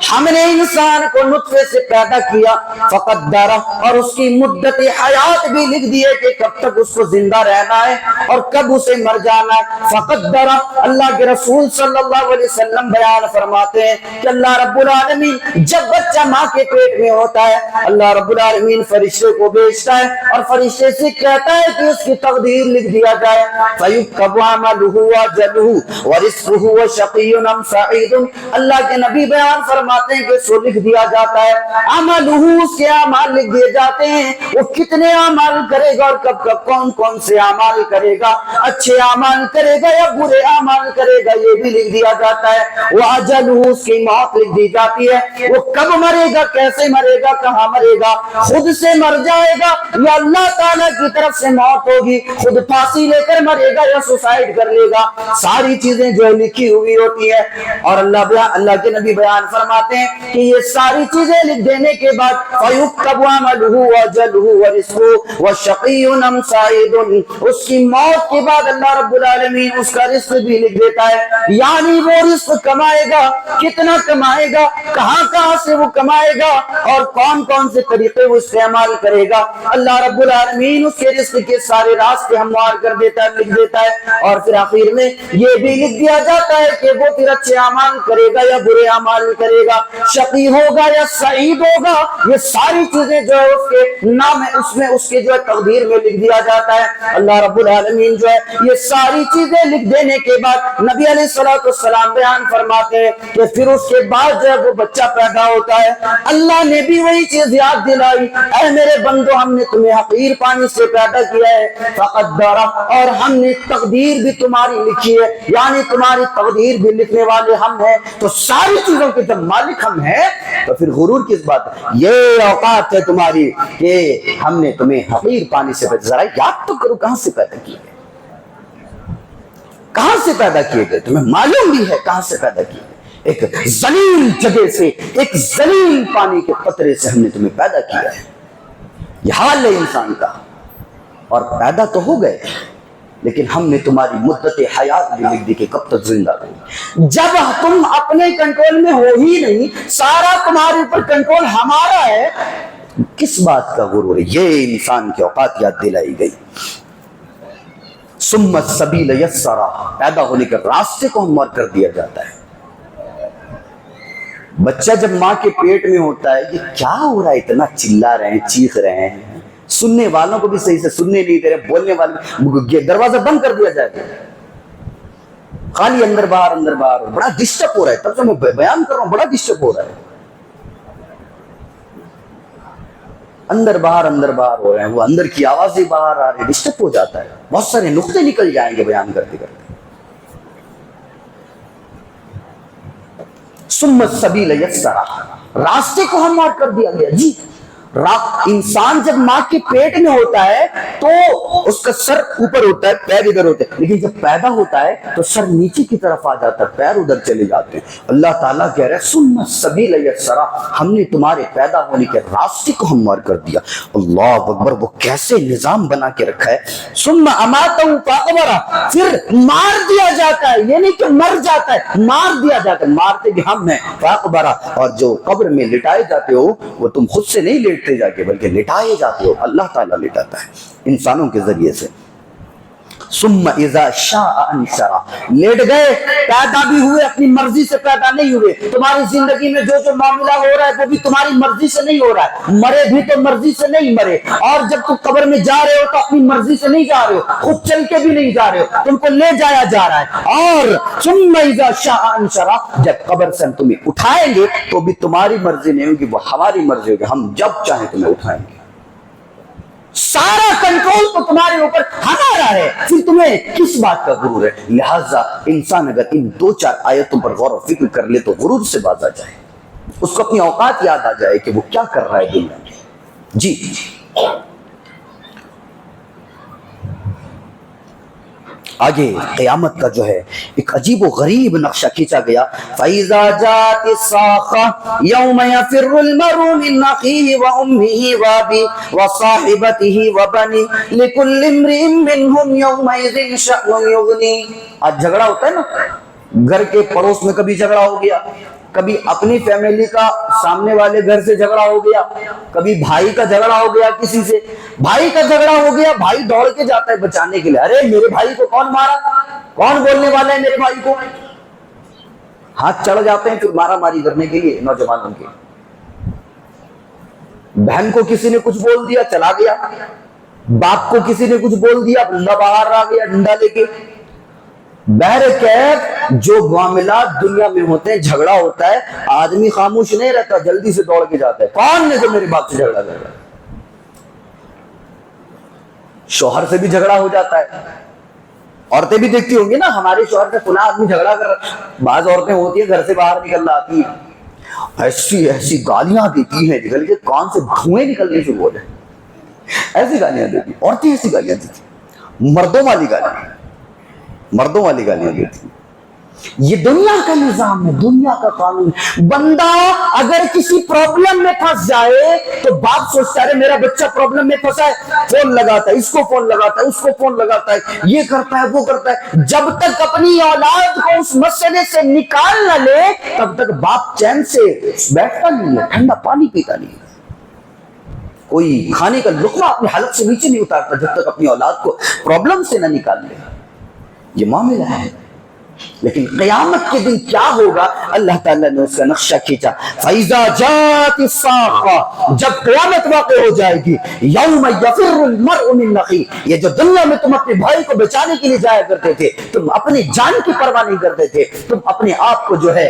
Speaker 1: ہم نے انسان کو نطفے سے پیدا کیا، فقدر، اور اس کی مدت حیات بھی لکھ دیے کہ کب تک اس کو زندہ رہنا ہے اور کب اسے مر جانا ہے، فقدر۔ اللہ کے رسول صلی اللہ علیہ وسلم بیان فرماتے ہیں کہ اللہ رب العالمین جب بچہ ماں کے پیٹ میں ہوتا ہے، اللہ رب العالمین فرشتے کو بھیجتا ہے اور فرشتے سے کہتا ہے کہ اس کی تقدیر لکھ دیا جائے، فَيُكْتَبُ عَمَلُهُ وَأَجَلُهُ وَرِزْقُهُ وَشَقِيٌّ أَمْ سَعِيدٌ۔ اللہ کے نبی بیان فرماتے ہیں کہ سو لکھ دیا جاتا ہے، عملہ، اس کے اعمال لکھ دیے جاتے ہیں، وہ کتنے اعمال کرے گا اور کب کب کون کون سے اعمال کرے گا، اچھے اعمال کرے گا یا برے اعمال کرے گا، یہ بھی لکھ دیا جاتا ہے، وَأَجَلُهُ، اس کی موت لکھ دی جاتی ہے، وہ کب مرے گا، کیسے مرے گا، کہاں مرے گا، خود سے مر جائے گا یا اللہ تعالیٰ کی طرف سے موت ہوگی، خود پھانسی لے کر مرے گا یا سوسائڈ کر لے گا، ساری چیزیں جو لکھی ہوئی ہوتی ہے۔ اور اللہ کے نبی بیان فرماتے ہیں کہ یہ ساری چیزیں لکھ دینے کے بعد فَيُكْتَبُ عَمَلُهُ وَأَجَلُهُ وَرِزْقُهُ وَشَقِيٌّ أَمْ سَعِيدٌ، اس کی موت کے بعد اللہ رب العالمین اس کا رزق بھی لکھ دیتا ہے، یعنی وہ رزق کمائے گا، کتنا کمائے گا، کہاں کہاں سے وہ کمائے گا اور کون کون سے طریقے وہ استعمال کرے گا، اللہ رب العالمین اس کے رزق کے سارے راستے ہموار کر دیتا ہے، لکھ دیتا ہے، اور پھر آخر میں یہ بھی لکھ دیا جاتا ہے کہ وہ پھر اچھے اعمال کرے گا یا برے اعمال کرے گا، شقی ہوگا یا سعید ہوگا، یہ ساری چیزیں جو ہے اس کے نام ہے، اس میں اس کے جو ہے تقدیر میں لکھ دیا جاتا ہے۔ اللہ رب العالمین جو ہے یہ ساری چیزیں لکھ دینے کے بعد نبی علیہ الصلوۃ والسلام بیان فرماتے ہیں کہ پھر اس کے بعد جو ہے وہ بچہ پیدا ہوتا ہے، اللہ نے بھی وہی چیز یاد دلائی، اے میرے بندو ہم نے تمہیں حقیر پانی سے پیدا کیا ہے، فقدر، اور ہم نے تقدیر بھی تمہاری لکھی ہے، یعنی تمہاری تقدیر بھی لکھنے والے ہم ہیں، تو ساری چیزوں کے جب مالک ہم ہیں تو پھر غرور کس بات ہے؟ یہ اوقات ہے تمہاری کہ ہم نے تمہیں حقیر پانی سے پیدا، ذرا یاد تو کرو کہاں سے پیدا کیے گئے، کہاں سے پیدا کیے گئے، تمہیں معلوم بھی ہے کہاں سے پیدا کیے گئے، ایک ذلیل جگہ سے، ایک ذلیل پانی کے قطرے سے ہم نے تمہیں پیدا کیا ہے۔ یہ حال ہے انسان کا، اور پیدا تو ہو گئے لیکن ہم نے تمہاری مدت حیات بھی لکھ دی کہ کب تک زندہ رہو. جب تم اپنے کنٹرول میں ہو ہی نہیں, سارا تمہارے اوپر کنٹرول ہمارا ہے, کس بات کا غرور ہے؟ یہ انسان کی اوقات یاد دلائی گئی. ثم السبیل یسرا, پیدا ہونے کے راستے کو ہموار کر دیا جاتا ہے. بچہ جب ماں کے پیٹ میں ہوتا ہے, یہ کیا ہو رہا ہے, اتنا چلا رہے ہیں, چیخ رہے ہیں, سننے والوں کو بھی صحیح سے سننے نہیں دے رہے, بولنے والے دروازہ بند کر دیا جائے گا, خالی اندر باہر اندر باہر, بڑا ڈسٹرب ہو رہا ہے. تب سے میں بیان کر رہا ہوں, بڑا ڈسٹرب ہو رہا ہے, اندر باہر ہو رہے ہیں, وہ اندر کی آوازیں باہر آ رہی, ڈسٹرب ہو جاتا ہے. بہت سارے نقطے نکل جائیں گے بیان کرتے کرتے. ثم السبیل یسرا, راستے کو ہموار کر دیا گیا. جی انسان جب ماں کے پیٹ میں ہوتا ہے تو اس کا سر اوپر ہوتا ہے, پیر ادھر ہوتے ہیں, لیکن جب پیدا ہوتا ہے تو سر نیچے کی طرف آ جاتا ہے, پیر ادھر چلے جاتے ہیں. اللہ تعالیٰ کہہ رہے ہیں ثم السبیل یسرا, ہم نے تمہارے پیدا ہونے کے راستے کو ہموار کر دیا. اللہ اکبر, وہ کیسے نظام بنا کے رکھا ہے. ثم اماتہ فاقبرہ, پھر مار دیا جاتا ہے, یہ نہیں کہ مر جاتا ہے, مار دیا جاتا ہے. مارتے بھی ہم ہیں, فاقبرہ, اور جو قبر میں لٹائے جاتے ہو وہ تم خود سے نہیں لیٹتے جا کے, بلکہ لٹائے جاتے ہو, اللہ تعالیٰ لٹاتا ہے انسانوں کے ذریعے سے. ثم اذا شاء انشرہ, لیٹ گئے, پیدا بھی ہوئے, اپنی مرضی سے پیدا نہیں ہوئے. تمہاری زندگی میں جو معاملہ ہو رہا ہے وہ بھی تمہاری مرضی سے نہیں ہو رہا ہے, مرے بھی تو مرضی سے نہیں مرے, اور جب تم قبر میں جا رہے ہو تو اپنی مرضی سے نہیں جا رہے ہو, خود چل کے بھی نہیں جا رہے ہو, تم کو لے جایا جا رہا ہے. اور ثم اذا شاء انشرہ, جب قبر سے ہم تمہیں اٹھائیں گے تو بھی تمہاری مرضی نہیں ہوگی, وہ ہماری مرضی ہوگی, ہم جب چاہیں تمہیں اٹھائیں گے. سارا کنٹرول تو تمہارے اوپر ہمارا ہے, پھر تمہیں کس بات کا غرور ہے. لہذا انسان اگر ان 2-4 آیتوں پر غور و فکر کر لے تو غرور سے باز آ جائے, اس کو اپنی اوقات یاد آ جائے کہ وہ کیا کر رہا ہے دنیا میں. جی آگے قیامت کا جو ہے ایک عجیب و غریب نقشہ کھینچا گیا. فَإِذَا جَاءَتِ الصَّاخَّةُ يَوْمَ يَفِرُّ الْمَرْءُ مِنْ أَخِيهِ وَأُمِّهِ وَأَبِيهِ وَصَاحِبَتِهِ وَبَنِيهِ لِكُلِّ امْرِئٍ مِّنْهُمْ يَوْمَئِذٍ شَأْنٌ يُغْنِيهِ. آج جھگڑا ہوتا ہے نا, گھر کے پڑوس میں کبھی جھگڑا ہو گیا, کبھی اپنی فیملی کا سامنے والے گھر سے جھگڑا ہو گیا, کبھی بھائی کا جھگڑا ہو گیا, کسی سے بھائی کا جھگڑا ہو گیا, بھائی دوڑ کے جاتا ہے بچانے کے لیے, ارے میرے بھائی کو کون مارا, کون بولنے والا ہے میرے بھائی کو, ہاتھ چڑھ جاتے ہیں پھر مارا ماری کرنے کے لیے نوجوانوں کے. بہن کو کسی نے کچھ بول دیا, چلا گیا, باپ کو کسی نے کچھ بول دیا, بندہ باہر آ گیا ڈنڈا لے کے. بہرکیف جو معاملات دنیا میں ہوتے ہیں, جھگڑا ہوتا ہے, آدمی خاموش نہیں رہتا, جلدی سے دوڑ کے جاتا ہے, کون ہے جو میرے باپ سے جھگڑا کر رہا ہے. شوہر سے بھی جھگڑا ہو جاتا ہے, عورتیں بھی دیکھتی ہوں گی نا, ہمارے شوہر سے فلاں آدمی جھگڑا کر رہا ہے. بعض عورتیں ہوتی ہیں گھر سے باہر نکلنا آتی ہیں, ایسی ایسی گالیاں دیتی ہیں نکل کے, کون سے دھوئیں نکلنے سے بولے, ایسی گالیاں دیتی, عورتیں ایسی گالیاں دیتی, مردوں والی گالیاں دیتی. یہ دنیا کا نظام ہے, دنیا کا قانون. بندہ اگر کسی پرابلم میں پھنس جائے تو باپ سوچتا ہے میرا بچہ پرابلم میں پھنسا ہے, فون لگاتا ہے, اس کو فون لگاتا ہے, اس کو فون لگاتا ہے, یہ کرتا ہے وہ کرتا ہے. جب تک اپنی اولاد کو اس مسئلے سے نکال نہ لے تب تک باپ چین سے بیٹھتا نہیں ہے, ٹھنڈا پانی پیتا نہیں ہے, کوئی کھانے کا لقمہ اپنے حلق سے نیچے نہیں اتارتا جب تک اپنی اولاد کو پرابلم سے نہ نکال لے. یہ معاملہ ہے. لیکن قیامت کے دن کیا ہوگا, اللہ تعالیٰ نے اس کا نقشہ کھینچا. فَإِذَا جَاءَتِ الصَّاخَّةُ, جب قیامت واقع ہو جائے گی, يَوْمَ يَفِرُّ الْمَرْءُ مِنْ أَخِيهِ, یہ جو دنیا میں تم اپنے بھائی کو بچانے کے لیے جایا کرتے تھے, تم اپنی جان کی پرواہ نہیں کرتے تھے, تم اپنے آپ کو جو ہے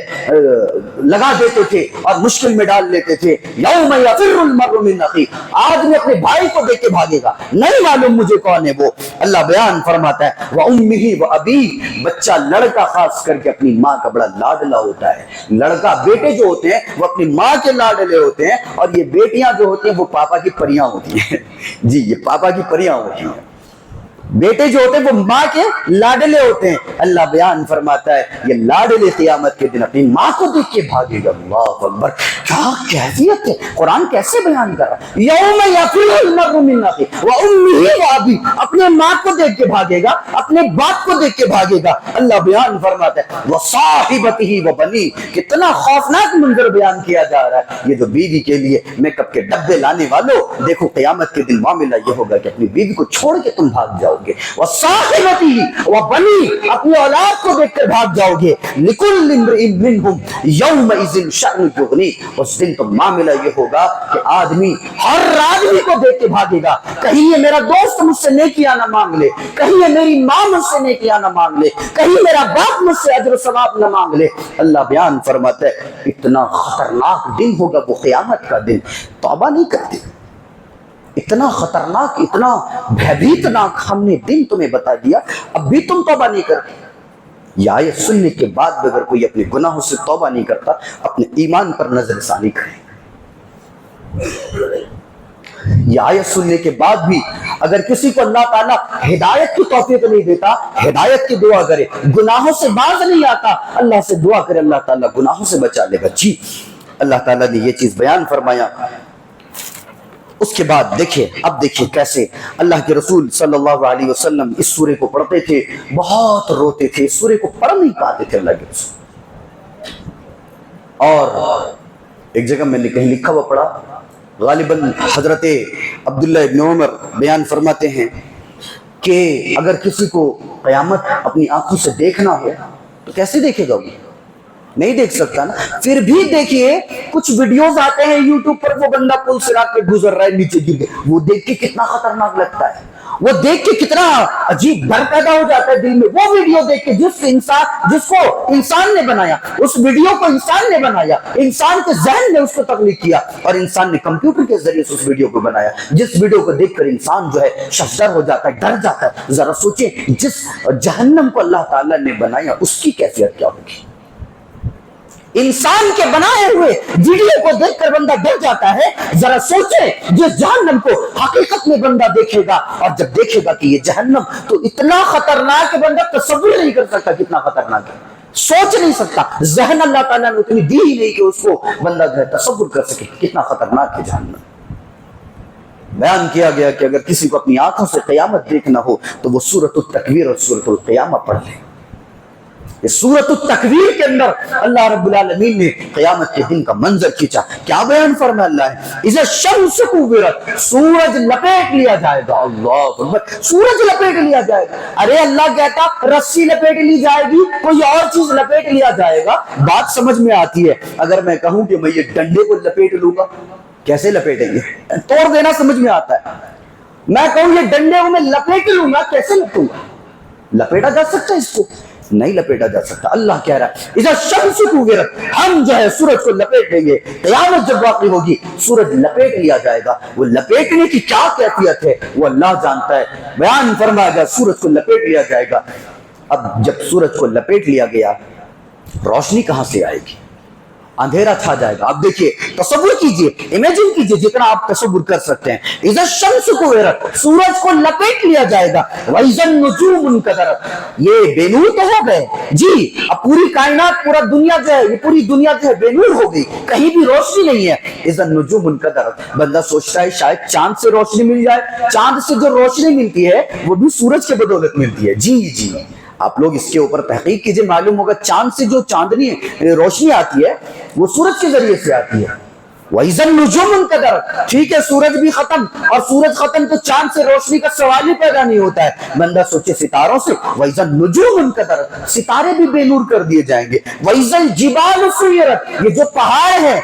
Speaker 1: لگا دیتے تھے اور مشکل میں ڈال لیتے تھے. يَوْمَ يَفِرُّ الْمَرْءُ مِنْ أَخِيهِ, آدمی اپنے بھائی کو دیکھ کے بھاگے گا, نہیں معلوم مجھے کون ہے وہ. اللہ بیان فرماتا ہے وَأُمِّهِ وَأَبِيهِ, بچہ لڑکا خاص کر کے اپنی ماں کا بڑا لاڈلا ہوتا ہے. لڑکا بیٹے جو ہوتے ہیں وہ اپنی ماں کے لاڈلے ہوتے ہیں, اور یہ بیٹیاں جو ہوتی ہیں وہ پاپا کی پریاں ہوتی ہیں. جی یہ پاپا کی پریاں ہوتی ہیں. بیٹے جو ہوتے ہیں وہ ماں کے لاڈلے ہوتے ہیں. اللہ بیان فرماتا ہے یہ لاڈلے قیامت کے دن اپنی ماں کو دیکھ کے بھاگے گا. اللہ اکبر, کیا کیفیت ہے, قرآن کیسے بیان کر رہا ہے. یوم یفر المرء من اخیہ وامہ وابیہ, اپنے ماں کو دیکھ کے بھاگے گا, اپنے باپ کو دیکھ کے بھاگے گا. اللہ بیان فرماتا ہے وصاحبتہ وبنیہ, کتنا خوفناک منظر بیان کیا جا رہا ہے. یہ جو بیوی کے لیے میک اپ کے ڈبے لانے والوں, دیکھو قیامت کے دن معاملہ یہ ہوگا کہ اپنی بیوی کو چھوڑ کے تم بھاگ جاؤ گے. وصاحبتہ وبنیہ, اپنی اولاد کو دیکھ کر بھاگ جاؤ گے. لکل امرئ منہم یومئذ شأن یغنیہ, اس دن تو معاملہ یہ ہوگا کہ آدمی ہر آدمی کو دیکھ کے بھاگے گا. کہیں یہ میرا دوست مجھ سے نیکیاں نہ مانگ لے, کہیں یہ میری ماں مجھ سے نیکیاں نہ مانگ لے, کہیں میرا باپ مجھ سے اجر و ثواب نہ مانگ لے. اللہ بیان فرماتا ہے اتنا خطرناک دن ہوگا وہ قیامت کا دن, توبہ نہیں کرتے. اتنا خطرناک, اتنا بھیبیتناک ہم نے دن تمہیں بتا دیا, اب بھی تم توبہ نہیں کرتے. یہ آیت سننے کے بعد بھی اگر کوئی اپنے گناہوں سے توبہ نہیں کرتا, اپنے ایمان پر نظر ثانی کرے. یہ آیت سننے کے بعد بھی اگر کسی کو اللہ تعالیٰ ہدایت کی توفیق نہیں دیتا, ہدایت کی دعا کرے, گناہوں سے باز نہیں آتا, اللہ سے دعا کرے, اللہ تعالیٰ گناہوں سے بچا لے گا. جی اللہ تعالیٰ نے یہ چیز بیان فرمایا. اس کے بعد دیکھیں, اب دیکھیں کیسے اللہ کے رسول صلی اللہ علیہ وسلم اس سورے کو پڑھتے تھے, بہت روتے تھے, اس سورے کو پڑھ نہیں پاتے تھے اللہ کے رسول. اور ایک جگہ میں نے کہیں لکھا ہوا پڑھا, غالباً حضرت عبداللہ ابن عمر بیان فرماتے ہیں کہ اگر کسی کو قیامت اپنی آنکھوں سے دیکھنا ہو تو کیسے دیکھے گا وہ؟ نہیں دیکھ سکتا نا. پھر بھی دیکھیے کچھ ویڈیوز آتے ہیں یوٹیوب پر, وہ بندہ پل صراط پہ گزر رہا ہے, نیچے گر گیا, وہ دیکھ کے کتنا خطرناک لگتا ہے, وہ دیکھ کے کتنا عجیب ڈر پیدا ہو جاتا ہے دل میں. وہ ویڈیو دیکھ کے جس کو انسان نے بنایا, اس ویڈیو کو انسان نے بنایا, انسان کے ذہن نے اس کو تخلیق کیا, اور انسان نے کمپیوٹر کے ذریعے سے اس ویڈیو کو بنایا. جس ویڈیو کو دیکھ کر انسان جو ہے ششدر ہو جاتا ہے, ڈر جاتا ہے. ذرا سوچیں جس جہنم کو اللہ تعالیٰ نے بنایا اس کی کیفیت کیا ہوگی. انسان کے بنائے ہوئے ویڈیو کو دیکھ کر بندہ ڈر جاتا ہے. ذرا سوچیں جس جہنم کو حقیقت میں بندہ دیکھے گا, اور جب دیکھے گا کہ یہ جہنم تو اتنا خطرناک ہے بندہ تصور نہیں کر سکتا کتنا خطرناک ہے, سوچ نہیں سکتا. ذہن اللہ تعالیٰ نے اتنی دی ہی نہیں کہ اس کو بندہ جو ہے تصور کر سکے کتنا خطرناک ہے جہنم. بیان کیا گیا کہ اگر کسی کو اپنی آنکھوں سے قیامت دیکھنا ہو تو وہ سورۃ التکویر اور سورۃ القیامہ پڑھ لے. سورۃ التکویر کے اندر اللہ رب العالمین نے قیامت کے دن کا منظر کھینچا. کیا بیان فرمایا اللہ ہے, اذا الشمس کوورت, سورج لپیٹ لیا جائے گا. اللہ اکبر, سورج لپیٹ لیا جائے گا. ارے اللہ کہتا رسی لپیٹ لی جائے گی, کوئی اور چیز لپیٹ لیا جائے گا. بات سمجھ میں آتی ہے. اگر میں کہوں کہ میں یہ ڈنڈے کو لپیٹ لوں گا, کیسے لپیٹیں گے, توڑ دینا سمجھ میں آتا ہے. میں کہوں یہ ڈنڈے کو میں لپیٹ لوں گا, کیسے لپٹوں گا, لپیٹا جا سکتا ہے اس کو, نہیں لپیٹا جا سکتا. اللہ کہہ رہا ہے اذا الشمس کوورت, ہم جو ہے سورج کو لپیٹ لیں گے. قیامت جب واقع ہوگی سورج لپیٹ لیا جائے گا. وہ لپیٹنے کی کیا کیفیت ہے وہ اللہ جانتا ہے. بیان فرمایا گیا سورج کو لپیٹ لیا جائے گا. اب جب سورج کو لپیٹ لیا گیا, روشنی کہاں سے آئے گی, اندھیرا چھا جائے گا. اب دیکھیے تصور کیجئے, امیجن کیجئے جتنا آپ تصور کر سکتے ہیں. اذا الشمس کوورت, سورج کو لپیٹ لیا جائے گا. واذا النجوم انکدرت, یہ بے نور تو ہو گئے جی. اب پوری کائنات, پورا دنیا جو ہے, یہ پوری دنیا جو ہے بے نور ہو گئی, کہیں بھی روشنی نہیں ہے. اذا النجوم انکدرت, بندہ سوچتا ہے شاید چاند سے روشنی مل جائے. چاند سے جو روشنی ملتی ہے وہ بھی سورج کے بدولت ملتی ہے. جی جی, آپ لوگ اس کے اوپر تحقیق کیجئے, معلوم ہوگا چاند سے جو چاندنی روشنی آتی ہے وہ سورج کے ذریعے سے آتی ہے. وَإِذَا النُّجُومُ انْكَدَرَتْ, ٹھیک ہے سورج بھی ختم, اور سورج ختم تو چاند سے روشنی کا سوال ہی پیدا نہیں ہوتا ہے. بندہ سوچے ستاروں سے, وَإِذَا النُّجُومُ انْكَدَرَتْ, ستارے بھی بے نور کر دیے جائیں گے. وَإِذَا الْجِبَالُ سُيِّرَتْ, یہ جو پہاڑ ہیں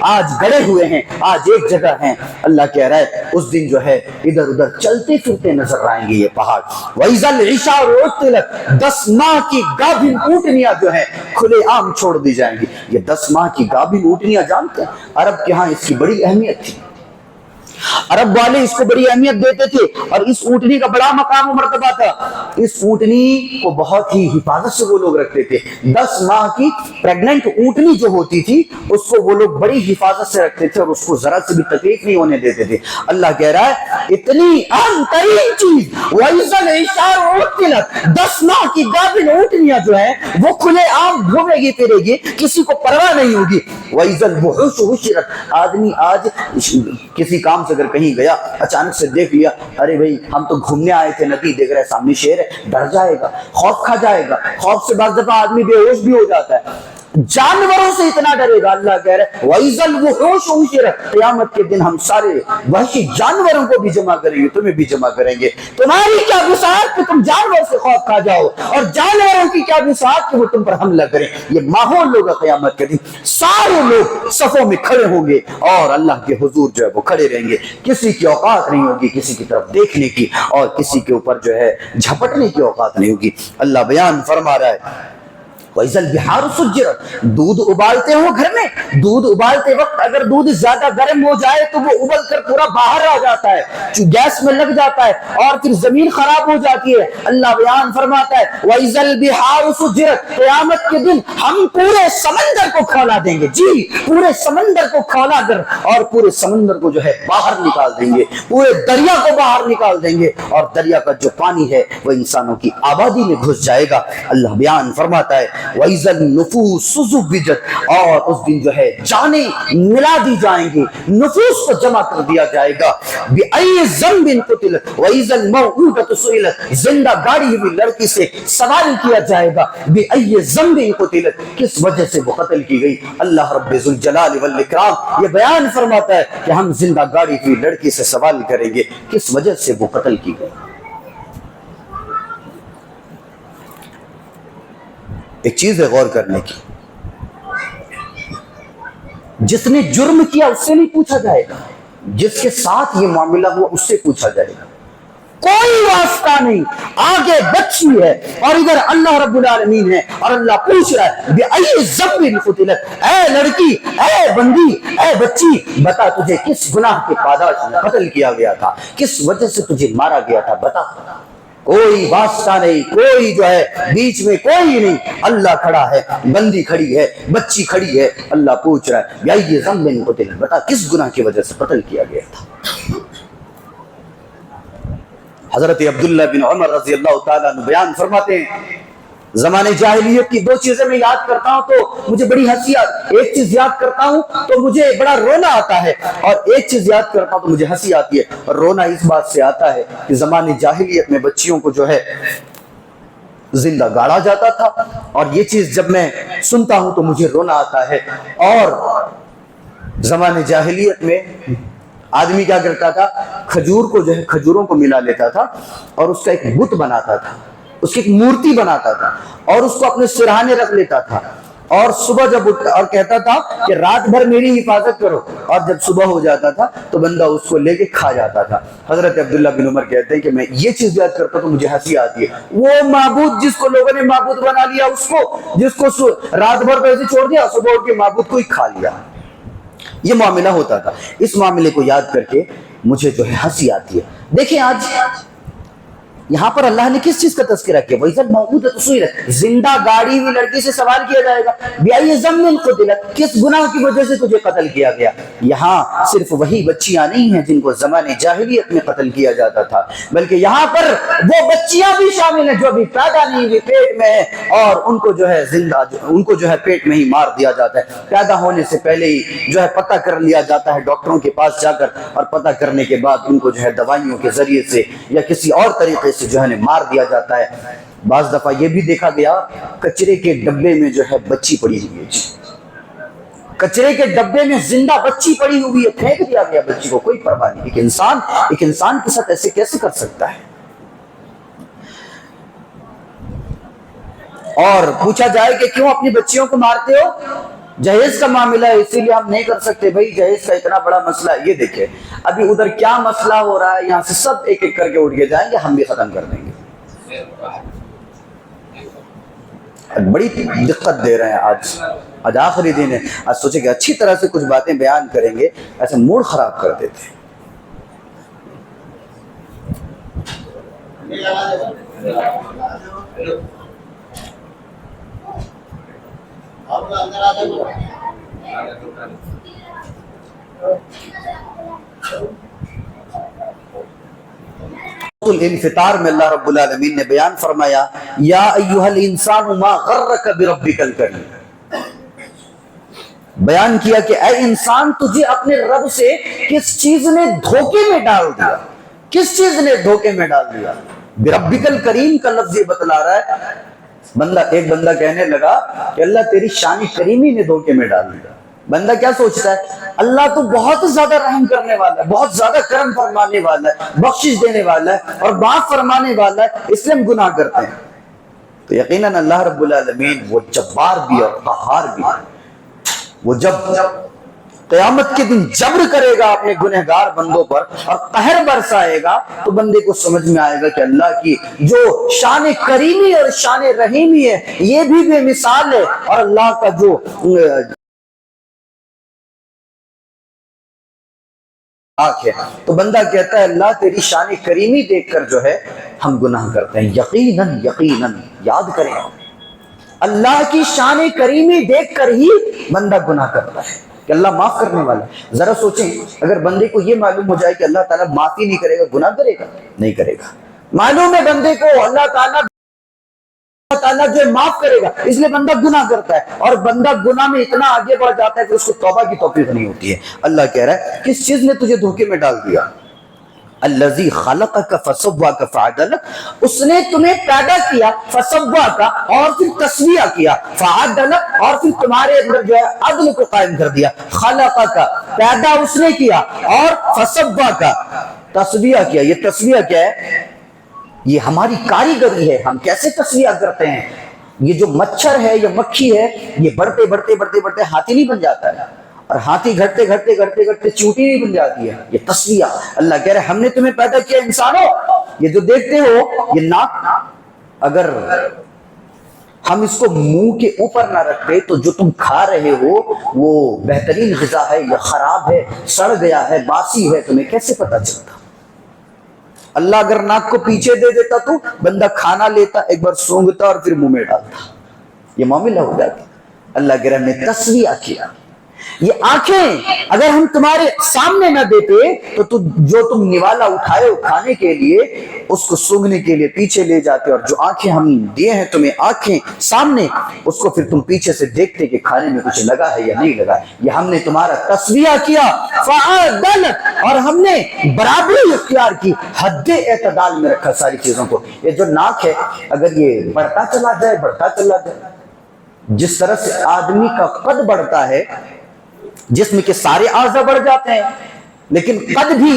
Speaker 1: آج گڑے ہوئے ہیں, آج ایک جگہ ہیں. اللہ کہہ رہا ہے اس دن جو ہے ادھر ادھر چلتے پھرتے نظر آئیں گے یہ پہاڑ. وَإِذَا الْعِشَارُ عُطِّلَتْ, 10 ماہ کی گابن اونٹنیاں جو ہیں کھلے عام چھوڑ دی جائیں گی. یہ 10 ماہ کی گابن اونٹنیاں جانتے ہیں, عرب کے ہاں اس کی بڑی اہمیت تھی. عرب والے اس کو بڑی اہمیت دیتے تھے اور اس اونٹنی کا بڑا مقام و مرتبہ تھا. اس اونٹنی کو بہت ہی حفاظت سے وہ لوگ رکھتے تھے. 10 ماہ کی پریگننٹ اونٹنی جو ہوتی تھی اس کو وہ لوگ بڑی حفاظت سے رکھتے تھے اور اس کو ذرا سے بھی تکلیف نہیں ہونے دیتے تھے. اللہ کہہ رہا ہے اتنی اہم ترین چیز وَإِذَا الْعِشَارُ عُطِّلَتْ 10 ماہ کی گابن اونٹنیاں جو ہیں وہ کھلے عام گھومے گی پھرے گی, کسی کو پرواہ نہیں ہوگی. وَإِذَا الْوُحُوشُ حُشِرَتْ آدمی آج کسی کام سے اگر کہیں گیا اچانک سے دیکھ لیا, ارے بھائی ہم تو گھومنے آئے تھے, ندی دیکھ رہے سامنے شیر ہے, ڈر جائے گا, خوف کھا جائے گا. خوف سے بعض دفعہ آدمی بے ہوش بھی ہو جاتا ہے, جانوروں سے اتنا ڈرے گا. اللہ کہہ رہے ہیں وَإِذَا الْوُحُوشُ حُشِرَتْ قیامت کے دن ہم سارے وحشی جانوروں کو بھی جمع کریں گے, تمہیں بھی جمع کریں گے. تمہاری کیا بساط کہ تم جانور سے خوف کھا جاؤ اور جانوروں کی کیا بساط کہ وہ تم پر حملہ کریں. یہ ماحول ہوگا قیامت کے دن. سارے لوگ صفوں میں کھڑے ہوں گے اور اللہ کے حضور جو ہے وہ کھڑے رہیں گے. کسی کی اوقات نہیں ہوگی کسی کی طرف دیکھنے کی اور کسی کے اوپر جو ہے جھپٹنے کی اوقات نہیں ہوگی. اللہ بیان فرما رہا ہے وَإِذَا الْبِحَارُ سُجِّرَتْ دودھ ابالتے ہو گھر میں, دودھ ابالتے وقت اگر دودھ زیادہ گرم ہو جائے تو وہ ابل کر پورا باہر آ جاتا ہے, گیس میں لگ جاتا ہے اور پھر زمین خراب ہو جاتی ہے. اللہ بیان فرماتا ہے وَإِذَا الْبِحَارُ سُجِّرَتْ قیامت کے دن ہم پورے سمندر کو کھولا دیں گے. جی پورے سمندر کو کھولا کر اور پورے سمندر کو جو ہے باہر نکال دیں گے, پورے دریا کو باہر نکال دیں گے اور دریا کا جو پانی ہے وہ انسانوں کی آبادی میں گھس جائے گا. اللہ بیان فرماتا ہے وَإِذَا النُّفُوسُ زُوِّجَتْ اور اس دن جو ہے جانیں ملا دی جائیں گی, نفوس کو جمع کر دیا جائے گا. بِأَيِّ ذَنبٍ قُتِلَتْ وَإِذَا الْمَوْءُودَةُ سُئِلَتْ زندہ گاڑی ہوئی لڑکی سے سوال کیا جائے گا. بِأَيِّ ذَنبٍ قُتِلَتْ کس وجہ سے وہ قتل کی گئی. اللہ رب ذوالجلال والاکرام یہ بیان فرماتا ہے کہ ہم زندہ گاڑی ہوئی لڑکی سے سوال کریں گے کس وجہ سے وہ قتل کی گئی. ایک چیز ہے غور کرنے کی, جس نے جرم کیا اس سے نہیں پوچھا جائے گا, جس کے ساتھ یہ معاملہ ہوا اس سے پوچھا جائے گا. کوئی واسطہ نہیں, آگے بچی ہے اور ادھر اللہ رب العالمین ہے اور اللہ پوچھ رہا ہے بِأَيِّ ذَنبٍ قُتِلَتْ اے لڑکی, اے بندی, اے بچی, بتا تجھے کس گناہ کے پاداش میں قتل کیا گیا تھا, کس وجہ سے تجھے مارا گیا تھا, بتا. کوئی واسطہ نہیں, کوئی جو ہے بیچ میں کوئی نہیں. اللہ کھڑا ہے, بندی کھڑی ہے, بچی کھڑی ہے. اللہ پوچھ رہا ہے بِأَيِّ ذَنبٍ قُتِلَتْ بتا کس گناہ کی وجہ سے قتل کیا گیا تھا. حضرت عبداللہ بن عمر رضی اللہ تعالیٰ عنہ بیان فرماتے ہیں زمانے جاہلیت کی 2 چیزیں میں یاد کرتا ہوں تو مجھے بڑی ہنسی آتی, ایک چیز یاد کرتا ہوں تو مجھے بڑا رونا آتا ہے اور ایک چیز یاد کرتا ہوں تو مجھے ہنسی آتی ہے. اور رونا اس بات سے آتا ہے کہ زمانے جاہلیت میں بچیوں کو جو ہے زندہ گاڑا جاتا تھا اور یہ چیز جب میں سنتا ہوں تو مجھے رونا آتا ہے. اور زمانے جاہلیت میں آدمی کیا کرتا تھا, کھجور کو جو ہے کھجوروں کو ملا لیتا تھا اور اس کا ایک بت بناتا تھا, اس کی ایک مورتی بناتا تھا اور اس کو اپنے سرہانے رکھ لیتا تھا اور صبح جب اٹھتا اور کہتا تھا کہ رات بھر میری حفاظت کرو, اور جب صبح ہو جاتا تھا تو بندہ اس کو لے کے کھا جاتا تھا. حضرت عبداللہ بن عمر کہتے ہیں کہ میں یہ چیز یاد کرتا تو مجھے ہنسی آتی ہے. وہ معبود جس کو لوگوں نے معبود بنا لیا, اس کو جس کو رات بھر ویسے چھوڑ دیا, صبح اٹھ کے معبود کو ہی کھا لیا. یہ معاملہ ہوتا تھا. اس معاملے کو یاد کر کے مجھے جو ہے ہنسی آتی ہے. دیکھیں آج یہاں پر اللہ نے کس چیز کا تذکرہ کیا, وَإِذَا الْمَوْءُودَةُ سُئِلَتْ زندہ گاڑی ہوئی لڑکی سے سوال کیا جائے گا بِأَيِّ ذَنبٍ قُتِلَتْ کس گناہ کی وجہ سے تجھے قتل کیا گیا. یہاں صرف وہی بچیاں نہیں ہیں جن کو زمانے جاہلیت میں قتل کیا جاتا تھا, بلکہ یہاں پر وہ بچیاں بھی شامل ہیں جو ابھی پیدا نہیں ہوئی, پیٹ میں ہے, اور ان کو جو ہے زندہ ان کو جو ہے پیٹ میں ہی مار دیا جاتا ہے. پیدا ہونے سے پہلے ہی جو ہے پتہ کر لیا جاتا ہے ڈاکٹروں کے پاس جا کر, اور پتہ کرنے کے بعد ان کو جو ہے دوائیوں کے ذریعے سے یا کسی اور طریقے سے جو ہے مار دیا جاتا ہے. بعض دفعہ یہ بھی دیکھا گیا کچرے کے ڈبے میں جو ہے بچی پڑی ہوئی ہے, کچرے کے ڈبے میں زندہ بچی پڑی ہوئی ہے, پھینک دیا گیا بچی کو, کوئی پرواہ نہیں. ایک انسان کے ساتھ ایسے کیسے کر سکتا ہے. اور پوچھا جائے کہ کیوں اپنی بچیوں کو مارتے ہو, جہیز کا معاملہ ہے اسی لیے ہم نہیں کر سکتے. بھائی جہیز کا اتنا بڑا مسئلہ ہے, یہ دیکھیں ابھی ادھر کیا مسئلہ ہو رہا ہے, یہاں سے سب ایک ایک کر کے اٹھ کے جائیں گے, ہم بھی ختم کر دیں گے. بڑی دقت دے رہے ہیں آج آخری دن ہے, آج سوچے کہ اچھی طرح سے کچھ باتیں بیان کریں گے, ایسے موڈ خراب کر دیتے ہیں. الانفطار میں اللہ رب العالمین نے بیان فرمایا یا ایھا الانسان ما غرک بربک الکریم، بیان کیا کہ اے انسان تجھے اپنے رب سے کس چیز نے دھوکے میں ڈال دیا، کس چیز نے دھوکے میں ڈال دیا۔ بربک الکریم کا لفظ یہ بتلا رہا ہے، ایک بندہ کہنے لگا کہ اللہ تیری شان کریمی نے دھوکے میں ڈال دیا۔ بندہ کیا سوچتا ہے؟ اللہ تو بہت زیادہ رحم کرنے والا ہے، بہت زیادہ کرم فرمانے والا ہے، بخشش دینے والا ہے اور معاف فرمانے والا ہے، اس لیے ہم گناہ کرتے ہیں۔ تو یقیناً اللہ رب العالمین وہ جبار بھی اور قہار بھی ہے، وہ جب قیامت کے دن جبر کرے گا اپنے گنہگار بندوں پر اور قہر برسائے گا تو بندے کو سمجھ میں آئے گا کہ اللہ کی جو شان کریمی اور شان رحیمی ہے یہ بھی بے مثال ہے، اور اللہ کا جو آنکھ ہے۔ تو بندہ کہتا ہے اللہ تیری شان کریمی دیکھ کر جو ہے ہم گناہ کرتے ہیں۔ یقیناً یقیناً یاد کریں، اللہ کی شان کریمی دیکھ کر ہی بندہ گناہ کرتا ہے کہ اللہ معاف کرنے والا ہے۔ ذرا سوچیں اگر بندے کو یہ معلوم ہو جائے کہ اللہ تعالیٰ معافی نہیں کرے گا، گناہ کرے گا؟ نہیں کرے گا۔ معلوم ہے بندے کو اللہ تعالیٰ جو ہے معاف کرے گا، اس لیے بندہ گناہ کرتا ہے، اور بندہ گناہ میں اتنا آگے بڑھ جاتا ہے کہ اس کو توبہ کی توفیق نہیں ہوتی ہے۔ اللہ کہہ رہا ہے کس چیز نے تجھے دھوکے میں ڈال دیا؟ الذی خلقک فسواک فعدلک، اس نے تمہیں پیدا کیا، فسواک اور پھر تسویہ کیا، فعدلک اور پھر تمہارے اندر جو ہے عدل کو قائم کر دیا۔ خلقک پیدا اس نے کیا، اور فسواک تسویہ کیا۔ یہ تسویہ کیا ہے؟ یہ ہماری کاریگری ہے، ہم کیسے تسویہ کرتے ہیں۔ یہ جو مچھر ہے یا مکھی ہے یہ بڑھتے بڑھتے بڑھتے بڑھتے ہاتھی نہیں بن جاتا ہے، اور ہاتھی گھٹتے گھٹتے گھٹتے گھٹتے چونٹی نہیں بن جاتی ہے۔ یہ تسویہ اللہ کہہ رہے ہم نے تمہیں پیدا کیا انسانوں، یہ جو دیکھتے ہو یہ ناک، اگر ہم اس کو منہ کے اوپر نہ رکھتے تو جو تم کھا رہے ہو وہ بہترین غذا ہے یا خراب ہے، سڑ گیا ہے، باسی ہے، تمہیں کیسے پتا چلتا؟ اللہ اگر ناک کو پیچھے دے دیتا تو بندہ کھانا لیتا، ایک بار سونگتا اور پھر منہ میں ڈالتا، یہ معاملہ ہو جاتا۔ اللہ کے رحم نے تسویہ کیا۔ یہ آنکھیں اگر ہم تمہارے سامنے نہ دیتے تو جو تم نوالا اٹھائے ہو کھانے کے لیے اس کو سونگنے کے لیے پیچھے لے جاتے، اور جو آنکھیں ہم دیے ہیں تمہیں آنکھیں سامنے، اس کو پھر تم پیچھے سے دیکھتے کہ کھانے میں کچھ لگا ہے یا نہیں لگا۔ یہ ہم نے تمہارا تسویہ کیا، فعدل، اور ہم نے برابری اختیار کی، حد اعتدال میں رکھا ساری چیزوں کو۔ یہ جو ناک ہے اگر یہ بڑھتا چلا جائے بڑھتا چلا جائے، جس طرح سے آدمی کا قد بڑھتا ہے جسم کے سارے اعضاء بڑھ جاتے ہیں، لیکن قد بھی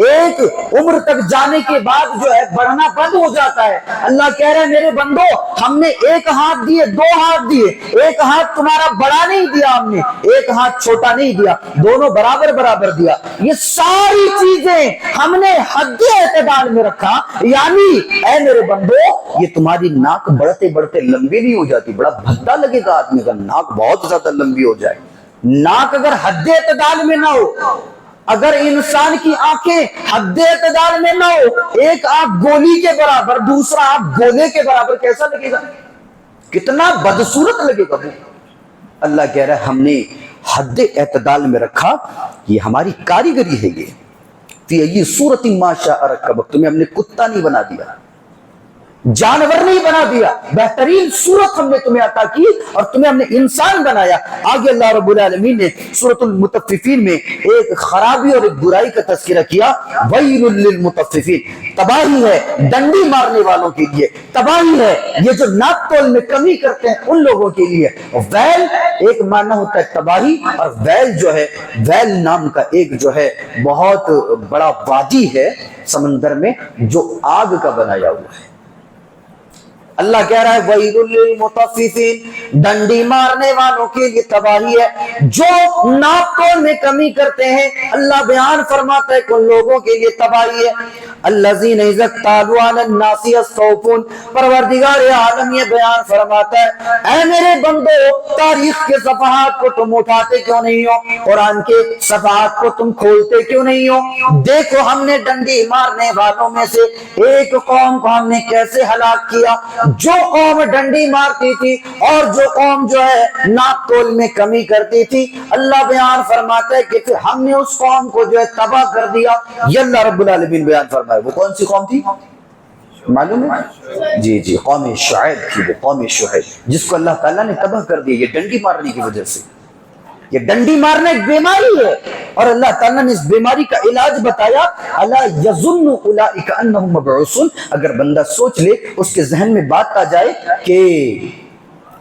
Speaker 1: ایک عمر تک جانے کے بعد جو ہے بڑھنا بند ہو جاتا ہے۔ اللہ کہہ رہے ہیں میرے بندو ہم نے ایک ہاتھ دیے، دو ہاتھ دیے، ایک ہاتھ تمہارا بڑا نہیں دیا، ہم نے ایک ہاتھ چھوٹا نہیں دیا، دونوں برابر برابر دیا۔ یہ ساری چیزیں ہم نے حد اعتدال میں رکھا، یعنی اے میرے بندو یہ تمہاری ناک بڑھتے بڑھتے لمبی نہیں ہو جاتی۔ بڑا بھدا لگے گا آدمی کا ناک بہت زیادہ لمبی ہو جائے، ناک اگر حد اعتدال میں نہ ہو، اگر انسان کی آنکھیں حد اعتدال میں نہ ہو، ایک آنکھ گولی کے برابر دوسرا آنکھ گولے کے برابر، کیسا لگے گا؟ کتنا بدصورت لگے گا وہ۔ اللہ کہہ رہا ہے ہم نے حد اعتدال میں رکھا، یہ ہماری کاریگری ہے۔ یہ فی ای صورت ما شاء رکبک، تمہیں ہم نے کتا نہیں بنا دیا، جانور نہیں بنا دیا، بہترین صورت ہم نے تمہیں عطا کی اور تمہیں ہم نے انسان بنایا۔ آگے اللہ رب العالمین نے سورۃ المطففین میں ایک خرابی اور ایک برائی کا تذکرہ کیا، ویل للمطففین، تباہی ہے ڈنڈی مارنے والوں کے لیے، تباہی ہے یہ جو ناپ تول میں کمی کرتے ہیں ان لوگوں کے لیے۔ ویل ایک معنی ہوتا ہے تباہی، اور ویل جو ہے، ویل نام کا ایک جو ہے بہت بڑا وادی ہے سمندر میں جو آگ کا بنایا ہوا ہے۔ اللہ کہہ رہا ہے وَيْلٌ لِّلْمُطَفِّفِينَ، ڈنڈی مارنے والوں کے لیے تباہی ہے جو ناپ تول میں کمی کرتے ہیں۔ اللہ بیان فرماتا ہے کہ ان لوگوں کے لیے تباہی ہے۔ الذین اذا اکتالوا علی الناس یستوفون۔ پروردگار عالم یہ بیان فرماتا ہے اے میرے بندو تاریخ کے صفحات کو تم اٹھاتے کیوں نہیں ہو، قرآن کے صفحات کو تم کھولتے کیوں نہیں ہو؟ دیکھو ہم نے ڈنڈی مارنے والوں میں سے ایک قوم کو ہم نے کیسے ہلاک کیا۔ جو قوم ڈنڈی مارتی تھی اور جو قوم جو ہے ناپ تول میں کمی کرتی تھی، اللہ بیان فرماتا ہے کہ پھر ہم نے اس قوم کو جو ہے تباہ کر دیا۔ یہ اللہ رب العالمین بیان فرمائے۔ وہ کون سی قوم تھی معلوم ہے؟ جی قوم شعیب تھی، وہ قوم شعیب جس کو اللہ تعالیٰ نے تباہ کر دیا یہ ڈنڈی مارنے کی وجہ سے۔ یہ ڈنڈی مارنا ایک بیماری ہے اور اللہ تعالیٰ نے اس بیماری کا علاج بتایا۔ الا یظن اولئک انہم مبعوثون۔ اگر بندہ سوچ لے، اس کے ذہن میں بات آ جائے کہ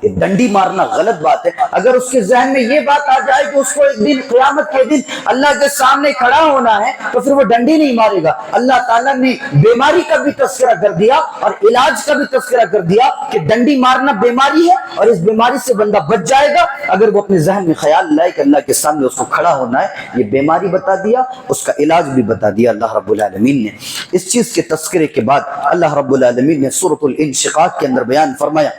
Speaker 1: یہ ڈنڈی مارنا غلط بات ہے، اگر اس کے ذہن میں یہ بات آ جائے کہ اس کو ایک دن قیامت کے دن اللہ کے سامنے کھڑا ہونا ہے، تو پھر وہ ڈنڈی نہیں مارے گا۔ اللہ تعالیٰ نے بیماری کا بھی تذکرہ کر دیا اور علاج کا بھی تذکرہ کر دیا کہ ڈنڈی مارنا بیماری ہے اور اس بیماری سے بندہ بچ جائے گا اگر وہ اپنے ذہن میں خیال لائے کہ اللہ کے سامنے اس کو کھڑا ہونا ہے۔ یہ بیماری بتا دیا، اس کا علاج بھی بتا دیا اللہ رب العالمین نے۔ اس چیز کے تذکرے کے بعد اللہ رب العالمین نے سورۃ الانشقاق کے اندر بیان فرمایا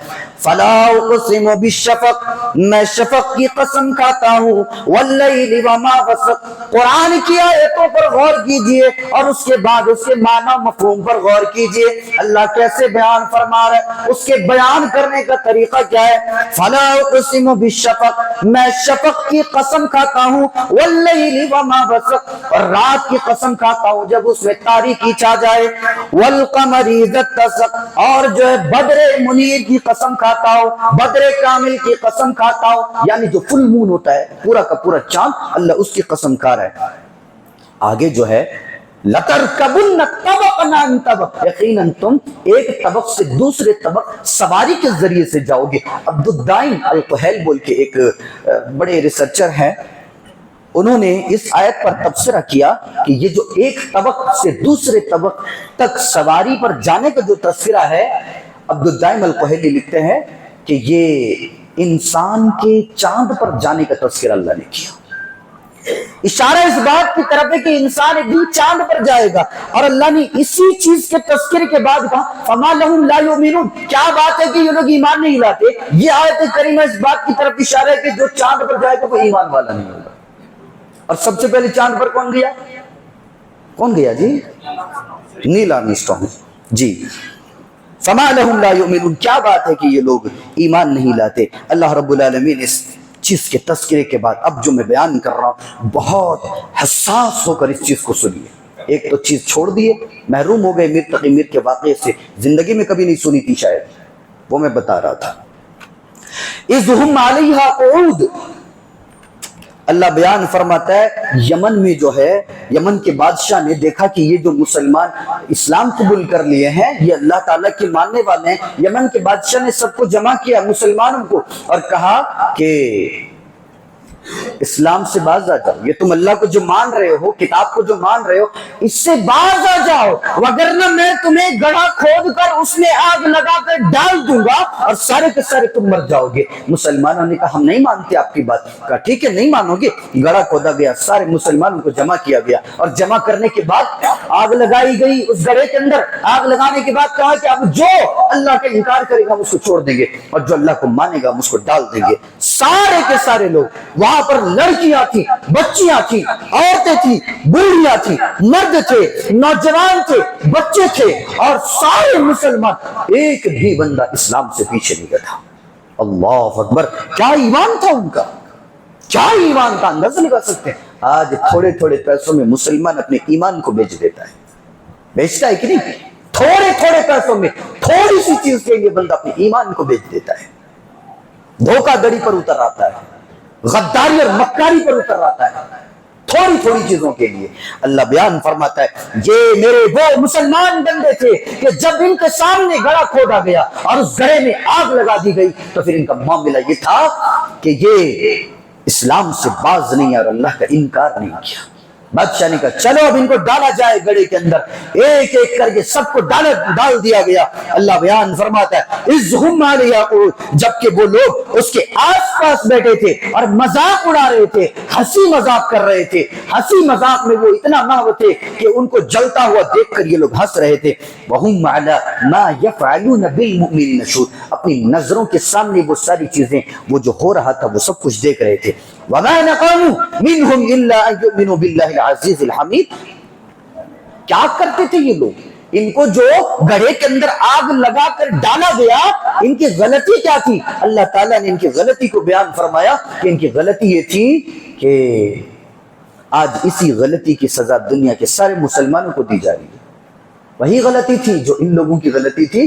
Speaker 1: فلا اقسم بالشفق، میں شفق کی قسم کھاتا ہوں، واللیل وما وسق۔ قرآن کی آیتوں پر غور کیجئے اور اس کے بعد اس کے معنی مفہوم پر غور کیجئے۔ اللہ کیسے بیان فرما رہا ہے، اس کے بیان کرنے کا طریقہ کیا ہے۔ فلا اقسم بالشفق، میں شفق کی قسم کھاتا ہوں، واللیل وما وسق، اور رات کی قسم کھاتا ہوں جب اس میں تاریکی چھا جائے، والقمر اذا اتسق، اور جو ہے بدر منیر کی قسم کھاتا ہوں، بدر کامل کی قسم کھاتا ہوں، یعنی جو فل مون ہوتا ہے پورا کا پورا چاند، اللہ اس کی قسم کھا رہا ہے۔ آگے جو ہے لَتَرْكَبُنَّ طَبَقًا عَنْ طَبَقٍ، یقیناً تم ایک طبق سے دوسرے طبق سواری کے ذریعے سے جاؤ گے۔ عبد الدائم القحیل بول کے ایک بڑے ریسرچر ہیں، انہوں نے اس آیت پر تبصرہ کیا کہ یہ جو ایک طبق سے دوسرے طبق تک سواری پر جانے کا جو تذکرہ ہے، عبد الدائم القحیلی لکھتے ہیں کہ یہ انسان کے چاند پر جانے کا تذکرہ اللہ نے کیا۔ اشارہ اس بات کی طرف ہے کہ انسان ایک دن چاند پر جائے گا، اور اللہ نے اسی چیز کے تذکرے کے بعد کہا فما لہم لا یؤمنون۔ کیا بات ہے کہ یہ لوگ ایمان نہیں لاتے؟ یہ آیت کریمہ اس بات کی طرف اشارہ ہے کہ جو چاند پر جائے گا وہ ایمان والا نہیں ہوگا۔ اور سب سے پہلے چاند پر کون گیا؟ کون گیا جی؟ نیل آرمسٹرانگ جی۔ فما لہم لا یؤمنون، کیا بات ہے کہ یہ لوگ ایمان نہیں لاتے۔ اللہ رب العالمین اس چیز کے تذکرے کے بعد اب جو میں بیان کر رہا ہوں بہت حساس ہو کر اس چیز کو سنیے۔ ایک تو چیز چھوڑ دیے، محروم ہو گئے میر تقی میر کے واقعے سے، زندگی میں کبھی نہیں سنی تھی شاید، وہ میں بتا رہا تھا۔ اذ ہم علیہا قعود، اللہ بیان فرماتا ہے یمن میں جو ہے، یمن کے بادشاہ نے دیکھا کہ یہ جو مسلمان اسلام قبول کر لیے ہیں یہ اللہ تعالیٰ کے ماننے والے ہیں۔ یمن کے بادشاہ نے سب کو جمع کیا مسلمانوں کو اور کہا کہ اسلام سے باز آ جاؤ، یہ تم اللہ کو جو مان رہے ہو، کتاب کو جو مان رہے ہو، اس سے باز آ جاؤ، وگرنہ میں تمہیں گڑھا کھود کر اس میں آگ لگا کر ڈال دوں گا اور سارے کے سارے تم مر جاؤ گے۔ مسلمانوں نے کہا ہم نہیں مانتے آپ کی بات۔ کہا ٹھیک ہے نہیں مانو گے۔ گڑھا کھودا گیا، سارے مسلمانوں کو جمع کیا گیا اور جمع کرنے کے بعد آگ لگائی گئی اس گڑھے کے اندر۔ آگ لگانے کے بعد کہا کہ اب جو اللہ کا انکار کرے گا ہم اس کو چھوڑ دیں گے اور جو اللہ کو مانے گا ہم اس کو ڈال دیں گے۔ سارے کے سارے لوگ وہاں پر، لڑکیاں تھیں، بچیاں تھیں، عورتیں تھیں، بوڑھیاں تھیں، مرد تھے، نوجوان تھے، بچے تھے، اور سارے مسلمان، ایک بھی بندہ اسلام سے پیچھے نہیں گیا تھا۔ اللہ اکبر! کیا ایمان تھا ان کا، کیا ایمان تھا، اندازہ لگا سکتے ہیں۔ آج تھوڑے تھوڑے پیسوں میں مسلمان اپنے ایمان کو بیچ دیتا ہے، بیچتا ہے کہ نہیں؟ تھوڑے تھوڑے پیسوں میں تھوڑی سی چیز کے لیے بندہ اپنے ایمان کو بیچ دیتا ہے، دھوکہ دڑی پر اتر آتا ہے، غداری اور مکاری پر اتر آتا ہے، تھوڑی تھوڑی چیزوں کے لیے۔ اللہ بیان فرماتا ہے یہ میرے وہ مسلمان بندے تھے کہ جب ان کے سامنے گڑھا کھودا گیا اور اس گڑھے میں آگ لگا دی گئی تو پھر ان کا معاملہ یہ تھا کہ یہ اسلام سے باز نہیں اور اللہ کا انکار نہیں کیا۔ بادشاہ نے کہا چلو اب ان کو ڈالا جائے گڑھے کے اندر. ایک ایک کر کے سب کو ڈال دیا گیا. اللہ بیان فرماتا ہے اذ علیہ، جبکہ وہ لوگ اس کے آس پاس بیٹھے تھے اور مذاق اڑا رہے تھے، ہنسی مذاق کر رہے تھے. ہنسی مذاق میں وہ اتنا محو تھے کہ ان کو جلتا ہوا دیکھ کر یہ لوگ ہنس رہے تھے. وَهُمْ عَلَى مَا يَفْعَلُونَ بِالْمُؤْمِنِينَ شُهُودٌ، اپنی نظروں کے سامنے وہ ساری چیزیں، وہ جو ہو رہا تھا وہ سب کچھ دیکھ رہے تھے. وَمَا نَقَمُوا مِنْهُمْ إِلَّا أَن يُؤْمِنُوا بِاللَّهِ الْعَزِيزِ الْحَمِيدِ. کیا کرتے تھے یہ لوگ؟ ان کو جو گڑھے کے اندر آگ لگا کر ڈالا گیا، ان کی غلطی کیا تھی؟ اللہ تعالیٰ نے ان کی غلطی کو بیان فرمایا کہ ان کی غلطی یہ تھی کہ آج اسی غلطی کی سزا دنیا کے سارے مسلمانوں کو دی جا رہی ہے. وہی غلطی تھی جو ان لوگوں کی غلطی تھی.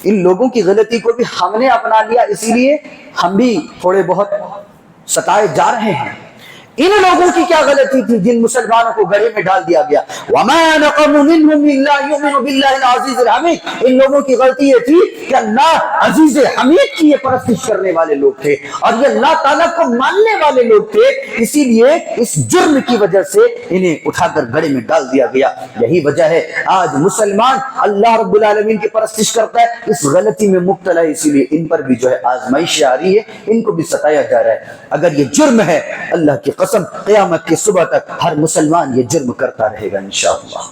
Speaker 1: ان لوگوں کی غلطی کو بھی ہم نے اپنا لیا، اسی لیے ہم بھی تھوڑے بہت ستائے جا رہے ہیں. ان لوگوں کی کیا غلطی تھی جن مسلمانوں کو گڑھے میں ڈال دیا گیا؟ وَمَا نَقَمُوا مِنْهُمْ إِلَّا يُؤْمِنُوا بِاللَّهِ الْعَزِيزِ الْحَمِيدِ. ان لوگوں کی غلطی یہ تھی کہ اللہ عزیز حمید کی یہ پرستش کرنے والے لوگ تھے اور یہ اللہ تعالیٰ کو ماننے والے لوگ تھے، اسی لیے اس جرم کی وجہ سے انہیں اٹھا کر گڑھے میں ڈال دیا گیا. یہی وجہ ہے آج مسلمان اللہ رب العالمین کی پرستش کرتا ہے، اس غلطی میں مبتلا ہے، اسی لیے ان پر بھی جو ہے آزمائش آ رہی ہے، ان کو بھی ستایا جا رہا ہے. اگر یہ جرم ہے، اللہ کی قسم قیامت کی صبح تک ہر مسلمان یہ جرم کرتا رہے گا انشاءاللہ.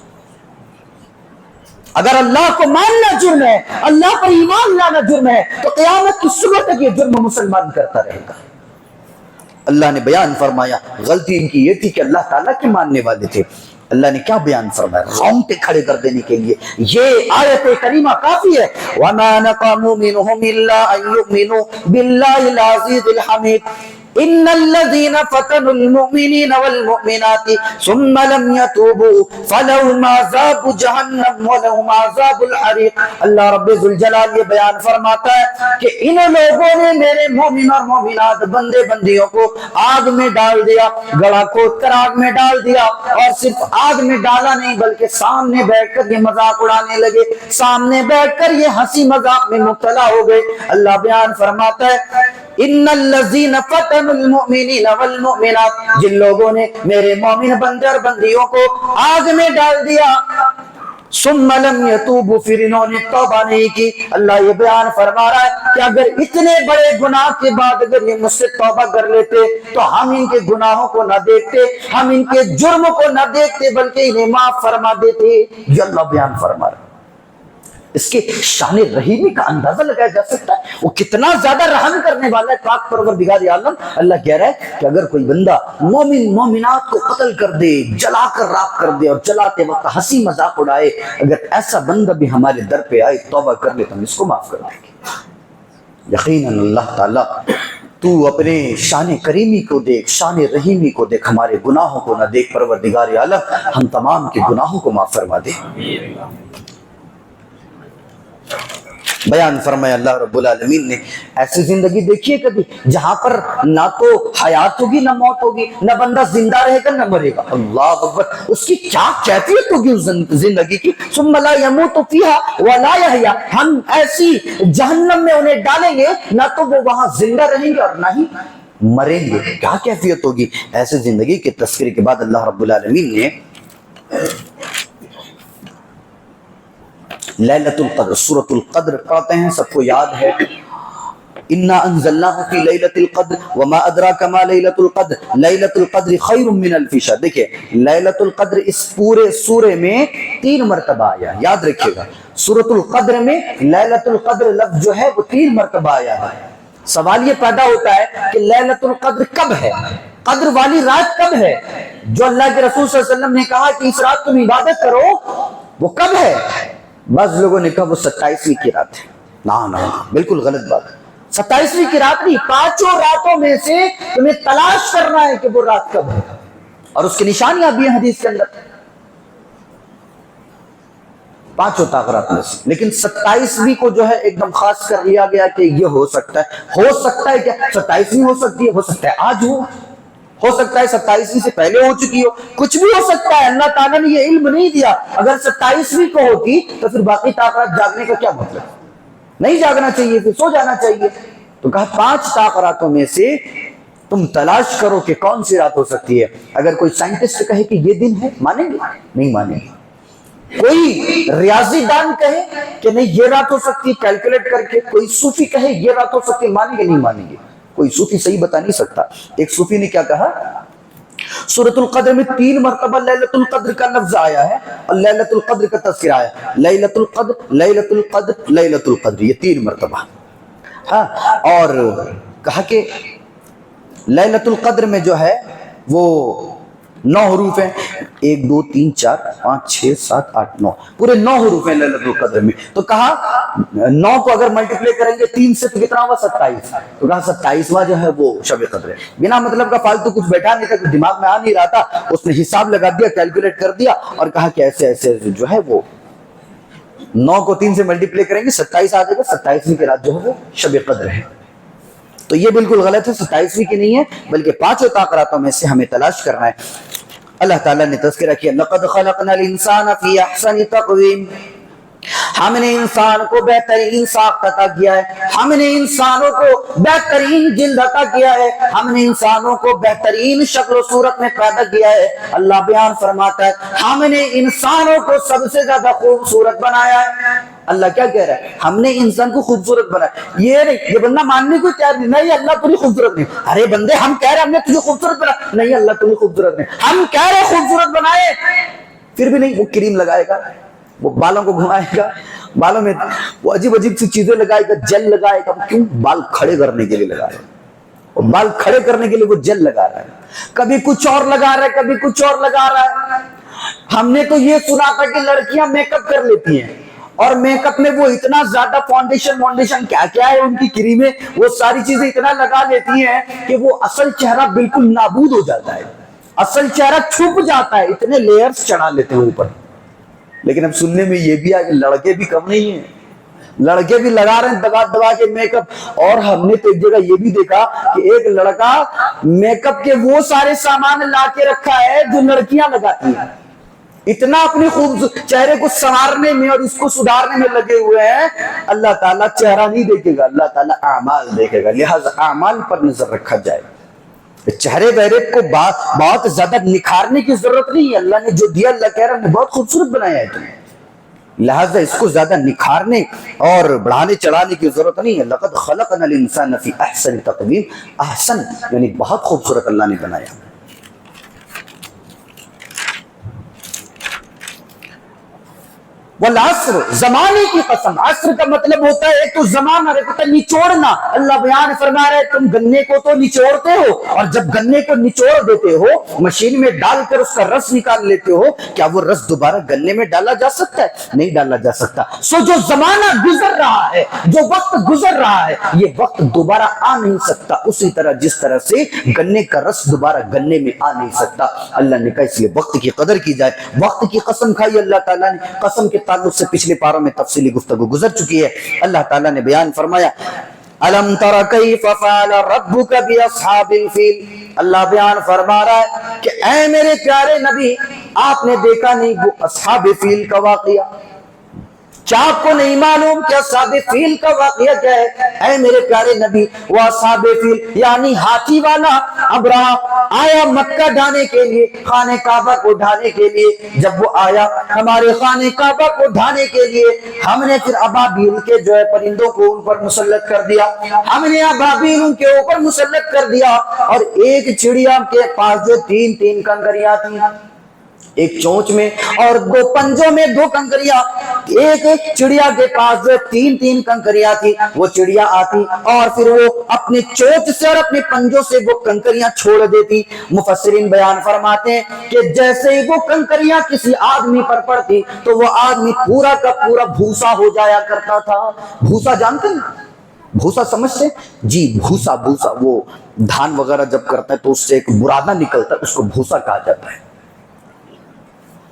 Speaker 1: اگر اللہ کو ماننا جرم ہے، اللہ پر ایمان لانا جرم ہے، تو قیامت کی صبح تک یہ جرم مسلمان کرتا رہے گا. اللہ نے بیان فرمایا غلطی ان کی یہ تھی کہ اللہ تعالیٰ کے ماننے والے تھے. اللہ نے کیا بیان فرمایا؟ رونگٹے کھڑے کر دینے کے لیے یہ آیت کریمہ کافی ہے. وَمَا نَقَمُوا مِنْهُمْ إِلَّا أَن يُؤْمِنُوا بِاللَّهِ الْعَزِيزِ الْحَمِيدِ إِنَّ الَّذِينَ فَتَنُوا الْمُؤْمِنِينَ وَالْمُؤْمِنَاتِ ثُمَّ لَمْ يَتُوبُوا فَلَهُمْ عَذَابُ جَهَنَّمَ وَلَهُمْ عَذَابُ الْحَرِيقِ. اللہ رب ذوالجلال یہ بیان فرماتا ہے کہ ان لوگوں نے میرے مومن اور مومنات بندے بندیوں کو آگ میں ڈال دیا، گڑھا کھود کر آگ میں ڈال دیا، اور صرف آگ میں ڈالا نہیں بلکہ سامنے بیٹھ کر یہ مذاق اڑانے لگے، سامنے بیٹھ کر یہ ہنسی مذاق میں مبتلا ہو گئے. اللہ بیان فرماتا ہے ان الذین فتنوا المؤمنین والمؤمنات، جن لوگوں نے میرے مومن بندے اور بندیوں کو آگ میں ڈال دیا، ثم لم یتوبوا، پھر انہوں نے توبہ نہیں کی. اللہ یہ بیان فرما رہا ہے کہ اگر اتنے بڑے گناہ کے بعد اگر یہ مجھ سے توبہ کر لیتے تو ہم ان کے گناہوں کو نہ دیکھتے، ہم ان کے جرم کو نہ دیکھتے بلکہ انہیں معاف فرما دیتے. یہ اللہ بیان فرما رہا ہے. اس کے شان رحیمی کا اندازہ لگایا جا سکتا ہے وہ کتنا زیادہ رحم کرنے والا ہے پاک پروردگار عالم. اللہ کہہ رہا ہے کہ اگر کوئی بندہ مومن مومنات کو قتل کر دے، جلا کر راکھ کر دے اور جلاتے وقت ہنسی مذاق اڑائے، اگر ایسا بندہ بھی ہمارے در پہ آئے توبہ کر لے تو ہم اس کو معاف کر دیں گے. یقیناً اللہ تعالیٰ تو اپنے شان کریمی کو دیکھ، شان رحیمی کو دیکھ، ہمارے گناہوں کو نہ دیکھ. پروردگار عالم ہم تمام کے گناہوں کو معاف فرما دے. بیان فرمایا اللہ رب العالمین نے ایسی زندگی دیکھی ہے کبھی جہاں پر نہ تو حیات ہوگی نہ موت ہوگی، نہ بندہ زندہ رہے گا نہ مرے گا. اللہ اکبر. اس کی کیا کیفیت ہوگی اس زندگی کی. ثم لا يموت فيها ولا يحيى. ہم ایسی جہنم میں انہیں ڈالیں گے، نہ تو وہ وہاں زندہ رہیں گے اور نہ ہی مریں گے. کیا کیفیت ہوگی ایسے زندگی کے تذکرے کے بعد اللہ رب العالمین نے لیلۃ القدر، سورۃ القدر پڑھتے ہیں، سب کو یاد ہے. انا انزلناہ فی لیلۃ القدر وما ادراک ما لیلۃ القدر لیلۃ القدر خیر من الف شہر. دیکھیں لیلۃ القدر اس پورے سورے میں 3 مرتبہ آیا، یاد رکھیے گا. سورۃ القدر میں لیلۃ القدر لفظ جو ہے وہ 3 مرتبہ آیا ہے. سوال یہ پیدا ہوتا ہے کہ لیلۃ القدر کب ہے، قدر والی رات کب ہے؟ جو اللہ کے رسول صلی اللہ علیہ وسلم نے کہا کہ اس رات تم عبادت کرو، وہ کب ہے؟ بعض لوگوں نے کہا وہ 27ویں کی رات ہے. نہ بالکل غلط بات. 27ویں کی رات نہیں، 5 راتوں میں سے تمہیں تلاش کرنا ہے کہ وہ رات کب ہے، اور اس کی نشانیاں بھی ہیں حدیث کے اندر. 5 طاقرات میں سے، لیکن 27ویں کو جو ہے ایک دم خاص کر لیا گیا کہ یہ ہو سکتا ہے کیا 27ویں ہو سکتی ہے، ہو سکتا ہے آج ہو سکتا ہے 27ویں سے پہلے ہو چکی ہو، کچھ بھی ہو سکتا ہے. اللہ تعالیٰ نے یہ علم نہیں دیا. اگر 27ویں کو ہوتی تو پھر باقی طاقرات جاگنے کا کیا مطلب؟ نہیں جاگنا چاہیے، پھر سو جانا چاہیے. تو کہا 5 طاقراتوں میں سے تم تلاش کرو کہ کون سی رات ہو سکتی ہے. اگر کوئی سائنٹسٹ کہے کہ یہ دن ہے، مانیں گے؟ نہیں مانیں گے. کوئی ریاضی دان کہے کہ نہیں یہ رات ہو سکتی ہے کیلکولیٹ کر کے، کوئی صوفی کہے یہ رات ہو سکتی ہے، مانیں گے؟ نہیں مانیں گے. کوئی صوفی صحیح بتا نہیں سکتا. ایک صوفی نے کیا کہا، سورۃ القدر میں 3 مرتبہ لیلۃ القدر کا لفظ آیا ہے اور لیلۃ القدر کا تذکرہ آیا. لیلۃ القدر، لیلۃ القدر، لیلۃ القدر، یہ 3 مرتبہ. ہاں، اور کہا کہ لیلۃ القدر میں جو ہے وہ 9 حروف ہیں. 1 2 3 4 5 6 7 8 9، پورے 9 حروف ہیں لیلۃ القدر میں. تو کہا 9 کو اگر ملٹیپلائی کریں گے 3 سے تو کتنا ہوا؟ 27. تو کہا 27واں جو ہے وہ شب قدر ہے. بنا مطلب کا فالتو کچھ بیٹھا نہیں تھا، کچھ دماغ میں آ نہیں رہا تھا، اس نے حساب لگا دیا، کیلکولیٹ کر دیا اور کہا کہ ایسے ایسے جو ہے وہ 9 کو 3 سے ملٹیپلائی کریں گے 27 آ جائے گا. 27ویں کی رات جو ہے وہ شب قدر ہے. تو یہ بالکل غلط ہے، 27ویں کی نہیں ہے بلکہ 5 طاقتوں میں سے ہمیں تلاش کرنا ہے. اللہ تعالیٰ نے تذکرہ کیا، لقد خلقنا الانسان فی احسن تقویم، ہم نے انسان کو بہترین ساخت عطا کیا ہے، ہم نے انسانوں کو بہترین جلد عطا کیا ہے، ہم نے انسانوں کو بہترین شکل و صورت میں پیدا کیا ہے. اللہ بیان فرماتا ہے ہم نے انسانوں کو سب سے زیادہ خوبصورت بنایا ہے. اللہ کیا کہہ رہا ہے؟ ہم نے انسان کو خوبصورت بنایا. یہ نہیں، یہ بندہ ماننے کو تیار نہیں، اللہ تجھے خوبصورت نہیں. ارے بندے ہم کہہ رہے ہم نے تجھے خوبصورت بنایا، نہیں اللہ تجھے خوبصورت نہیں. ہم کہہ رہے خوبصورت بنائے، پھر بھی نہیں. وہ کریم لگائے گا، وہ بالوں کو گھمائے گا، بالوں میں وہ عجیب عجیب سی چیزیں لگائے گا، جل لگائے گا. کیوں؟ بال کھڑے کرنے کے لیے لگا رہا ہے، اور بال کھڑے کرنے کے لیے وہ جل لگا رہا ہے. کبھی کچھ اور لگا رہا ہے، کبھی کچھ اور لگا رہا ہے. ہم نے تو یہ سنا تھا کہ لڑکیاں میک اپ کر لیتی ہیں، اور میک اپ میں وہ اتنا زیادہ فاؤنڈیشن کیا کیا ہے ان کی کریمیں، وہ ساری چیزیں اتنا لگا لیتی ہیں کہ وہ اصل چہرہ بالکل نابود ہو جاتا ہے، اصل چہرہ چھپ جاتا ہے، اتنے لیئرز چڑھا لیتے ہیں اوپر. لیکن اب سننے میں یہ بھی آیا کہ لڑکے بھی کم نہیں ہیں، لڑکے بھی لگا رہے ہیں دبا دبا کے میک اپ. اور ہم نے تو ایک جگہ یہ بھی دیکھا کہ ایک لڑکا میک اپ کے وہ سارے سامان لا کے رکھا ہے جو لڑکیاں لگاتی ہیں. اتنا اپنی چہرے کو سنوارنے میں اور اس کو سدھارنے میں لگے ہوئے ہیں. اللہ تعالیٰ چہرہ نہیں دیکھے گا، اللہ تعالیٰ اعمال دیکھے گا. لہذا اعمال پر نظر رکھا جائے. چہرے بہرے کو بہت زیادہ نکھارنے کی ضرورت نہیں ہے. اللہ نے جو دیا، اللہ کہہ رہا ہے بہت خوبصورت بنایا ہے تمہیں، لہذا اس کو زیادہ نکھارنے اور بڑھانے چڑھانے کی ضرورت نہیں ہے. لقد خلقنا الانسان فی احسن تقویم، احسن یعنی بہت خوبصورت اللہ نے بنایا. والعصر، زمانے کی قسم. عصر کا مطلب ہوتا ہے ایک تو زمانہ، ایک ہوتا ہے نچوڑنا. اللہ بیان فرما رہا ہے تم گنے کو تو نچوڑتے ہو، اور جب گنے کو نچوڑ دیتے ہو، مشین میں ڈال کر اس کا رس نکال لیتے ہو، کیا وہ رس دوبارہ گنے میں ڈالا جا سکتا ہے؟ نہیں ڈالا جا سکتا. سو جو زمانہ گزر رہا ہے، جو وقت گزر رہا ہے، یہ وقت دوبارہ آ نہیں سکتا اسی طرح جس طرح سے گنے کا رس دوبارہ گنے میں آ نہیں سکتا. اللہ نے کہا اس لیے وقت کی قدر کی جائے. وقت کی قسم کھائی اللہ تعالیٰ نے. قسم کے تعلق سے پچھلے پاروں میں تفصیلی گفتگو گزر چکی ہے. اللہ تعالیٰ نے بیان فرمایا الم تر کیف فعل ربک باصحاب الفیل. اللہ بیان فرما رہا ہے کہ اے میرے پیارے نبی، آپ نے دیکھا نہیں وہ اصحاب فیل کا واقعہ؟ کیا آپ کو نہیں معلوم کہ اصحاب فیل کا واقعہ کیا ہے؟ اے میرے پیارے نبی، وہ اصحاب فیل یعنی ہاتھی والا ابرہہ آیا مکہ ڈھانے کے لیے، خانہ کعبہ کو ڈھانے کے لیے. جب وہ آیا ہمارے خانہ کعبہ کو ڈھانے کے لیے، ہم نے پھر ابابیل کے جو ہے پرندوں کو ان پر مسلط کر دیا. ہم نے ابابیل ان کے اوپر مسلط کر دیا، اور ایک چڑیا کے پاس جو 3 کنکریاں تھیں، ایک چونچ میں اور 2 پنجوں میں 2 کنکریاں. ایک چڑیا کے پاس جو 3 کنکریاں تھی، وہ چڑیا آتی اور پھر وہ اپنے چونچ سے اور اپنے پنجوں سے وہ کنکریاں چھوڑ دیتی. مفسرین بیان فرماتے ہیں کہ جیسے ہی وہ کنکریاں کسی آدمی پر پڑتی تو وہ آدمی پورا کا پورا بھوسا ہو جایا کرتا تھا. بھوسا جانتے ہیں؟ بھوسا سمجھتے ہیں؟ جی بھوسا وہ دھان وغیرہ جب کرتا ہے تو اس سے ایک برادہ نکلتا ہے، اس کو بھوسا کہا جاتا ہے.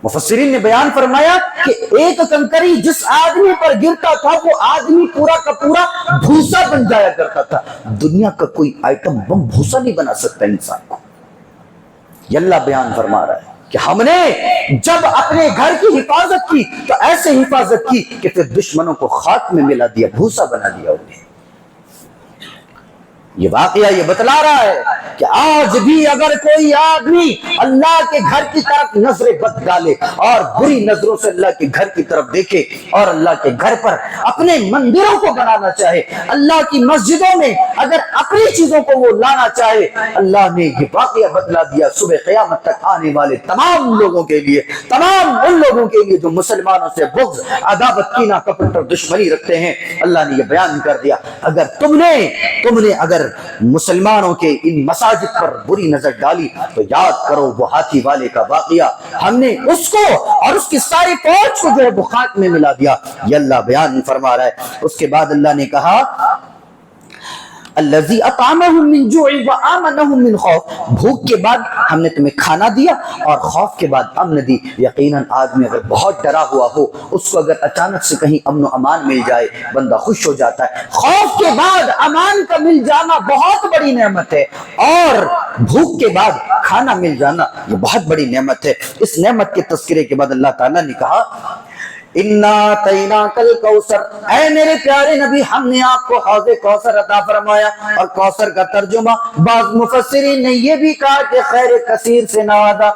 Speaker 1: مفسرین نے بیان فرمایا کہ ایک کنکری جس آدمی پر گرتا تھا وہ آدمی پورا کا پورا بھوسا بن جایا کرتا تھا. دنیا کا کوئی آئٹم بم بھوسا نہیں بنا سکتا انسان کو. یہ اللہ بیان فرما رہا ہے کہ ہم نے جب اپنے گھر کی حفاظت کی تو ایسے حفاظت کی کہ پھر دشمنوں کو خاک میں ملا دیا، بھوسا بنا دیا انہیں. یہ واقعہ یہ بتلا رہا ہے کہ آج بھی اگر کوئی آدمی اللہ کے گھر کی طرف نظر بد ڈالے اور بری نظروں سے اللہ کے گھر کی طرف دیکھے اور اللہ کے گھر پر اپنے مندروں کو بنانا چاہے، اللہ کی مسجدوں میں اگر اپنی چیزوں کو وہ لانا چاہے، اللہ نے یہ واقعہ بتلا دیا صبح قیامت تک آنے والے تمام لوگوں کے لیے، تمام ان لوگوں کے لیے جو مسلمانوں سے بغض، عداوت، کینہ، کپٹ اور دشمنی رکھتے ہیں۔ اللہ نے یہ بیان کر دیا اگر تم نے اگر مسلمانوں کے ان مساجد پر بری نظر ڈالی تو یاد کرو وہ ہاتھی والے کا واقعہ، ہم نے اس کو اور اس کی ساری فوج کو جو ہے بخار میں ملا دیا۔ یہ اللہ بیان فرما رہا ہے۔ اس کے بعد اللہ نے کہا الذی اطعمهم من جوع وآمنهم من خوف، بھوک کے بعد ہم نے تمہیں کھانا دیا اور خوف کے بعد امن دی۔ یقیناً آدمی اگر بہت ڈرا ہوا ہو، اس کو اگر اچانک سے کہیں امن و امان مل جائے بندہ خوش ہو جاتا ہے۔ خوف کے بعد امان کا مل جانا بہت بڑی نعمت ہے، اور بھوک کے بعد کھانا مل جانا یہ بہت بڑی نعمت ہے۔ اس نعمت کے تذکرے کے بعد اللہ تعالیٰ نے کہا اِنَّا أَعْطَيْنَاكَ الْكَوْثَرَ، اے میرے پیارے نبی ہم نے آپ کو حوض کوثر عطا فرمایا۔ اور کوثر کا ترجمہ بعض مفسرین نے یہ بھی کہا کہ خیر کثیر سے نوازا،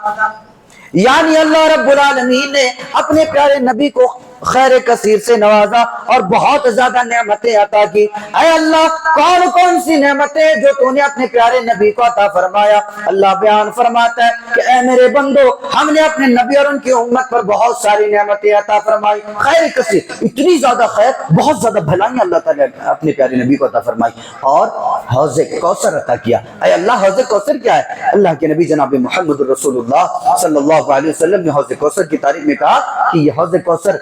Speaker 1: یعنی اللہ رب العالمین نے اپنے پیارے نبی کو خیر کثیر سے نوازا اور بہت زیادہ نعمتیں عطا کی۔ اے اللہ کون کون سی نعمتیں جو تو نے اپنے پیارے نبی کو عطا فرمایا؟ اللہ بیان فرماتا ہے کہ اے میرے بندو ہم نے اپنے نبی اور ان کی امت پر بہت ساری نعمتیں عطا فرمائی، خیر کثیر، اتنی زیادہ خیر، بہت زیادہ بھلائیاں اللہ تعالیٰ نے اپنے پیارے نبی کو عطا فرمائی، اور حوض کوثر عطا کیا۔ اے اللہ حوض کوثر کیا ہے؟ اللہ کے نبی جناب محمد رسول اللہ صلی اللہ علیہ وسلم نے حوض کوثر کی تعریف میں کہا کہ یہ حوض کوثر،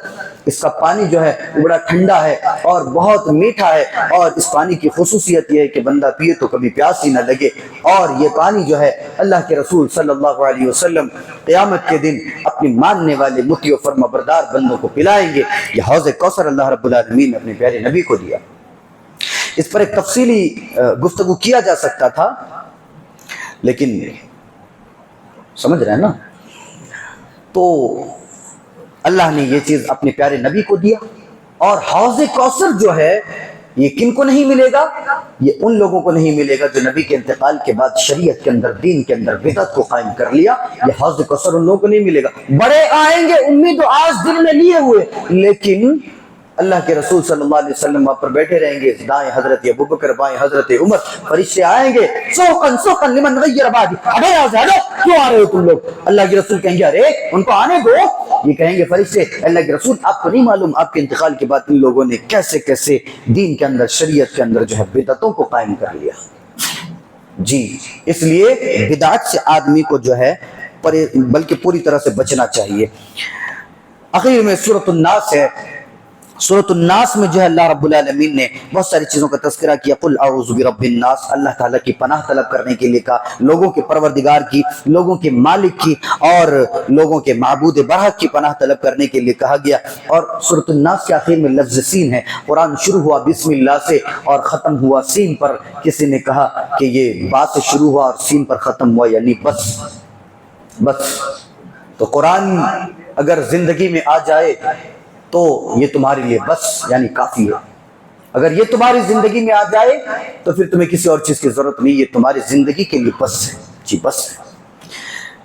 Speaker 1: اس کا پانی جو ہے وہ بڑا ٹھنڈا ہے اور بہت میٹھا ہے، اور اس پانی کی خصوصیت یہ ہے کہ بندہ پیے تو کبھی پیاس ہی نہ لگے، اور یہ پانی جو ہے اللہ کے رسول صلی اللہ علیہ وسلم قیامت کے دن اپنے ماننے والے مطیع و فرما بردار بندوں کو پلائیں گے۔ یہ حوض کوثر اللہ رب العالمین نے اپنے پیارے نبی کو دیا۔ اس پر ایک تفصیلی گفتگو کیا جا سکتا تھا، لیکن سمجھ رہے ہیں نا، تو اللہ نے یہ چیز اپنے پیارے نبی کو دیا۔ اور حوض کوثر جو ہے یہ کن کو نہیں ملے گا؟ یہ ان لوگوں کو نہیں ملے گا جو نبی کے انتقال کے بعد شریعت کے اندر، دین کے اندر بدعت کو قائم کر لیا۔ یہ حوض کوثر ان لوگوں کو نہیں ملے گا۔ بڑے آئیں گے امید و آس دل میں لیے ہوئے، لیکن اللہ کے رسول صلی اللہ علیہ وسلم وہاں پر بیٹھے رہیں گے، دائیں حضرت ابوبکر، بائیں حضرت عمر، فرشتے آئیں گے، سوقن سوقن لمن غیر بعدی، ابے آزادو کیوں آ رہے ہو تم لوگ؟ اللہ کے رسول کہیں گے ارے ان کو آنے دو۔ یہ کہیں گے فرشتے اللہ کے رسول آپ کو نہیں معلوم آپ کے انتقال کے بعد ان لوگوں نے کیسے کیسے دین کے اندر، شریعت کے اندر جو ہے بدعتوں کو قائم کر لیا۔ جی اس لیے بدعت سے آدمی کو جو ہے بلکہ پوری طرح سے بچنا چاہیے۔ آخر میں سورۃ الناس ہے، سورۃ الناس میں جو ہے اللہ رب العالمین نے بہت ساری چیزوں کا تذکرہ کیا۔ قل اعوذ برب الناس، اللہ تعالیٰ کی پناہ طلب کرنے کے لیے کہا، لوگوں کے پروردگار کی، لوگوں کے مالک کی اور لوگوں کے معبود برحق کی پناہ طلب کرنے کے لیے کہا گیا۔ اور سورۃ الناس کے آخر میں لفظ سین ہے۔ قرآن شروع ہوا بسم اللہ سے اور ختم ہوا سین پر۔ کسی نے کہا کہ یہ با سے شروع ہوا اور سین پر ختم ہوا، یعنی بس۔ تو قرآن اگر زندگی میں آ جائے تو یہ تمہارے لیے بس یعنی کافی ہے۔ اگر یہ تمہاری زندگی میں آ جائے تو پھر تمہیں کسی اور چیز کی ضرورت نہیں، یہ تمہاری زندگی کے لیے بس ہے، جی بس ہے۔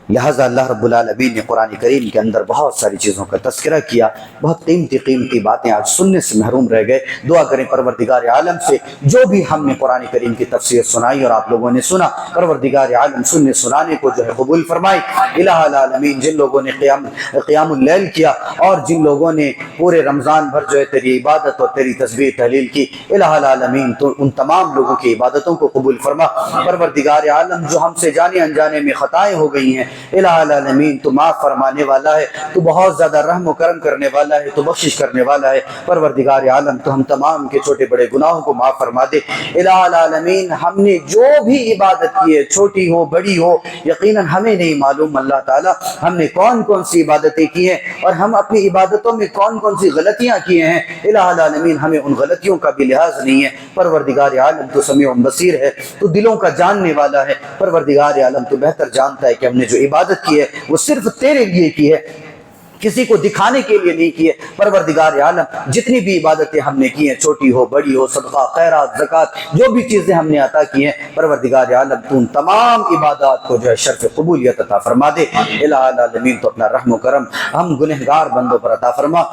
Speaker 1: لہٰذا اللہ رب العالمین نے قرآن کریم کے اندر بہت ساری چیزوں کا تذکرہ کیا، بہت قیمتی باتیں آج سننے سے محروم رہ گئے۔ دعا کریں پروردگار عالم سے جو بھی ہم نے قرآن کریم کی تفسیر سنائی اور آپ لوگوں نے سنا، پروردگار عالم سننے سنانے کو جو ہے قبول فرمائے۔ الہ العالمین جن لوگوں نے قیام اللیل کیا اور جن لوگوں نے پورے رمضان بھر جو ہے تیری عبادت اور تیری تسبیح تحلیل کی، الہ العالمین تو ان تمام لوگوں کی عبادتوں کو قبول فرما۔ پروردگار عالم جو ہم سے جانے انجانے میں خطائیں ہو گئی ہیں، الہ العالمین تو معاف فرمانے والا ہے، تو بہت زیادہ رحم و کرم کرنے والا ہے، تو بخشش کرنے والا ہے۔ پروردگار عالم تو ہم تمام کے چھوٹے بڑے گناہوں کو معاف فرما دے۔ الہ العالمین ہم نے جو بھی عبادت کی ہے، چھوٹی ہو بڑی ہو، یقیناً ہمیں نہیں معلوم اللہ تعالیٰ ہم نے کون کون سی عبادتیں کی ہیں اور ہم اپنی عبادتوں میں کون کون سی غلطیاں کیے ہیں۔ الہ العالمین ہمیں ان غلطیوں کا بھی لحاظ نہیں ہے۔ پروردگار عالم تو سمیع بصیر ہے، تو دلوں کا جاننے والا ہے۔ پروردگار عالم تو بہتر جانتا ہے کہ ہم نے جو عبادت کی ہے وہ صرف تیرے لیے کی ہے، کسی کو دکھانے کے لیے نہیں کیے۔ پروردگار عالم جتنی بھی عبادتیں ہم نے کی ہیں، چھوٹی ہو بڑی ہو، صدقہ خیرات زکوٰۃ، جو بھی چیزیں ہم نے عطا کی ہیں، پروردگار عالم تو ان تمام عبادات کو جو ہے شرف قبولیت عطا فرما دے۔ الہ العالمین تو اپنا رحم و کرم ہم گنہگار بندوں پر عطا فرما۔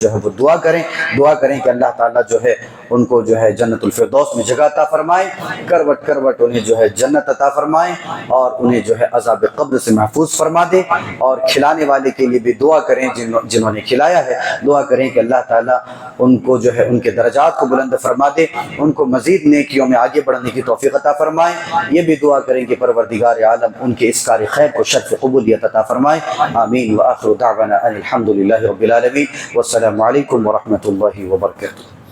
Speaker 1: جو ہے وہ دعا کریں کہ اللہ تعالیٰ جو ہے ان کو جو ہے جنت الفردوس میں جگہ عطا فرمائے، کروٹ کروٹ انہیں جو ہے جنت عطا فرمائے، اور انہیں جو ہے عذاب قبر سے محفوظ فرما دے۔ اور کھلانے والے کے لیے بھی دعا کریں، جنہوں نے کھلایا ہے، دعا کریں کہ اللہ تعالیٰ ان کو جو ہے ان کے درجات کو بلند فرما دے، ان کو مزید نیکیوں میں آگے بڑھنے کی توفیق عطا فرمائے۔ یہ بھی دعا کریں کہ پروردگار عالم ان کے اس کار خیر کو شرف قبولیت عطا فرمائے۔ آمین۔ وآخر دعوانا ان الحمد للہ رب العالمین، والسلام علیکم ورحمۃ اللہ وبرکاتہ۔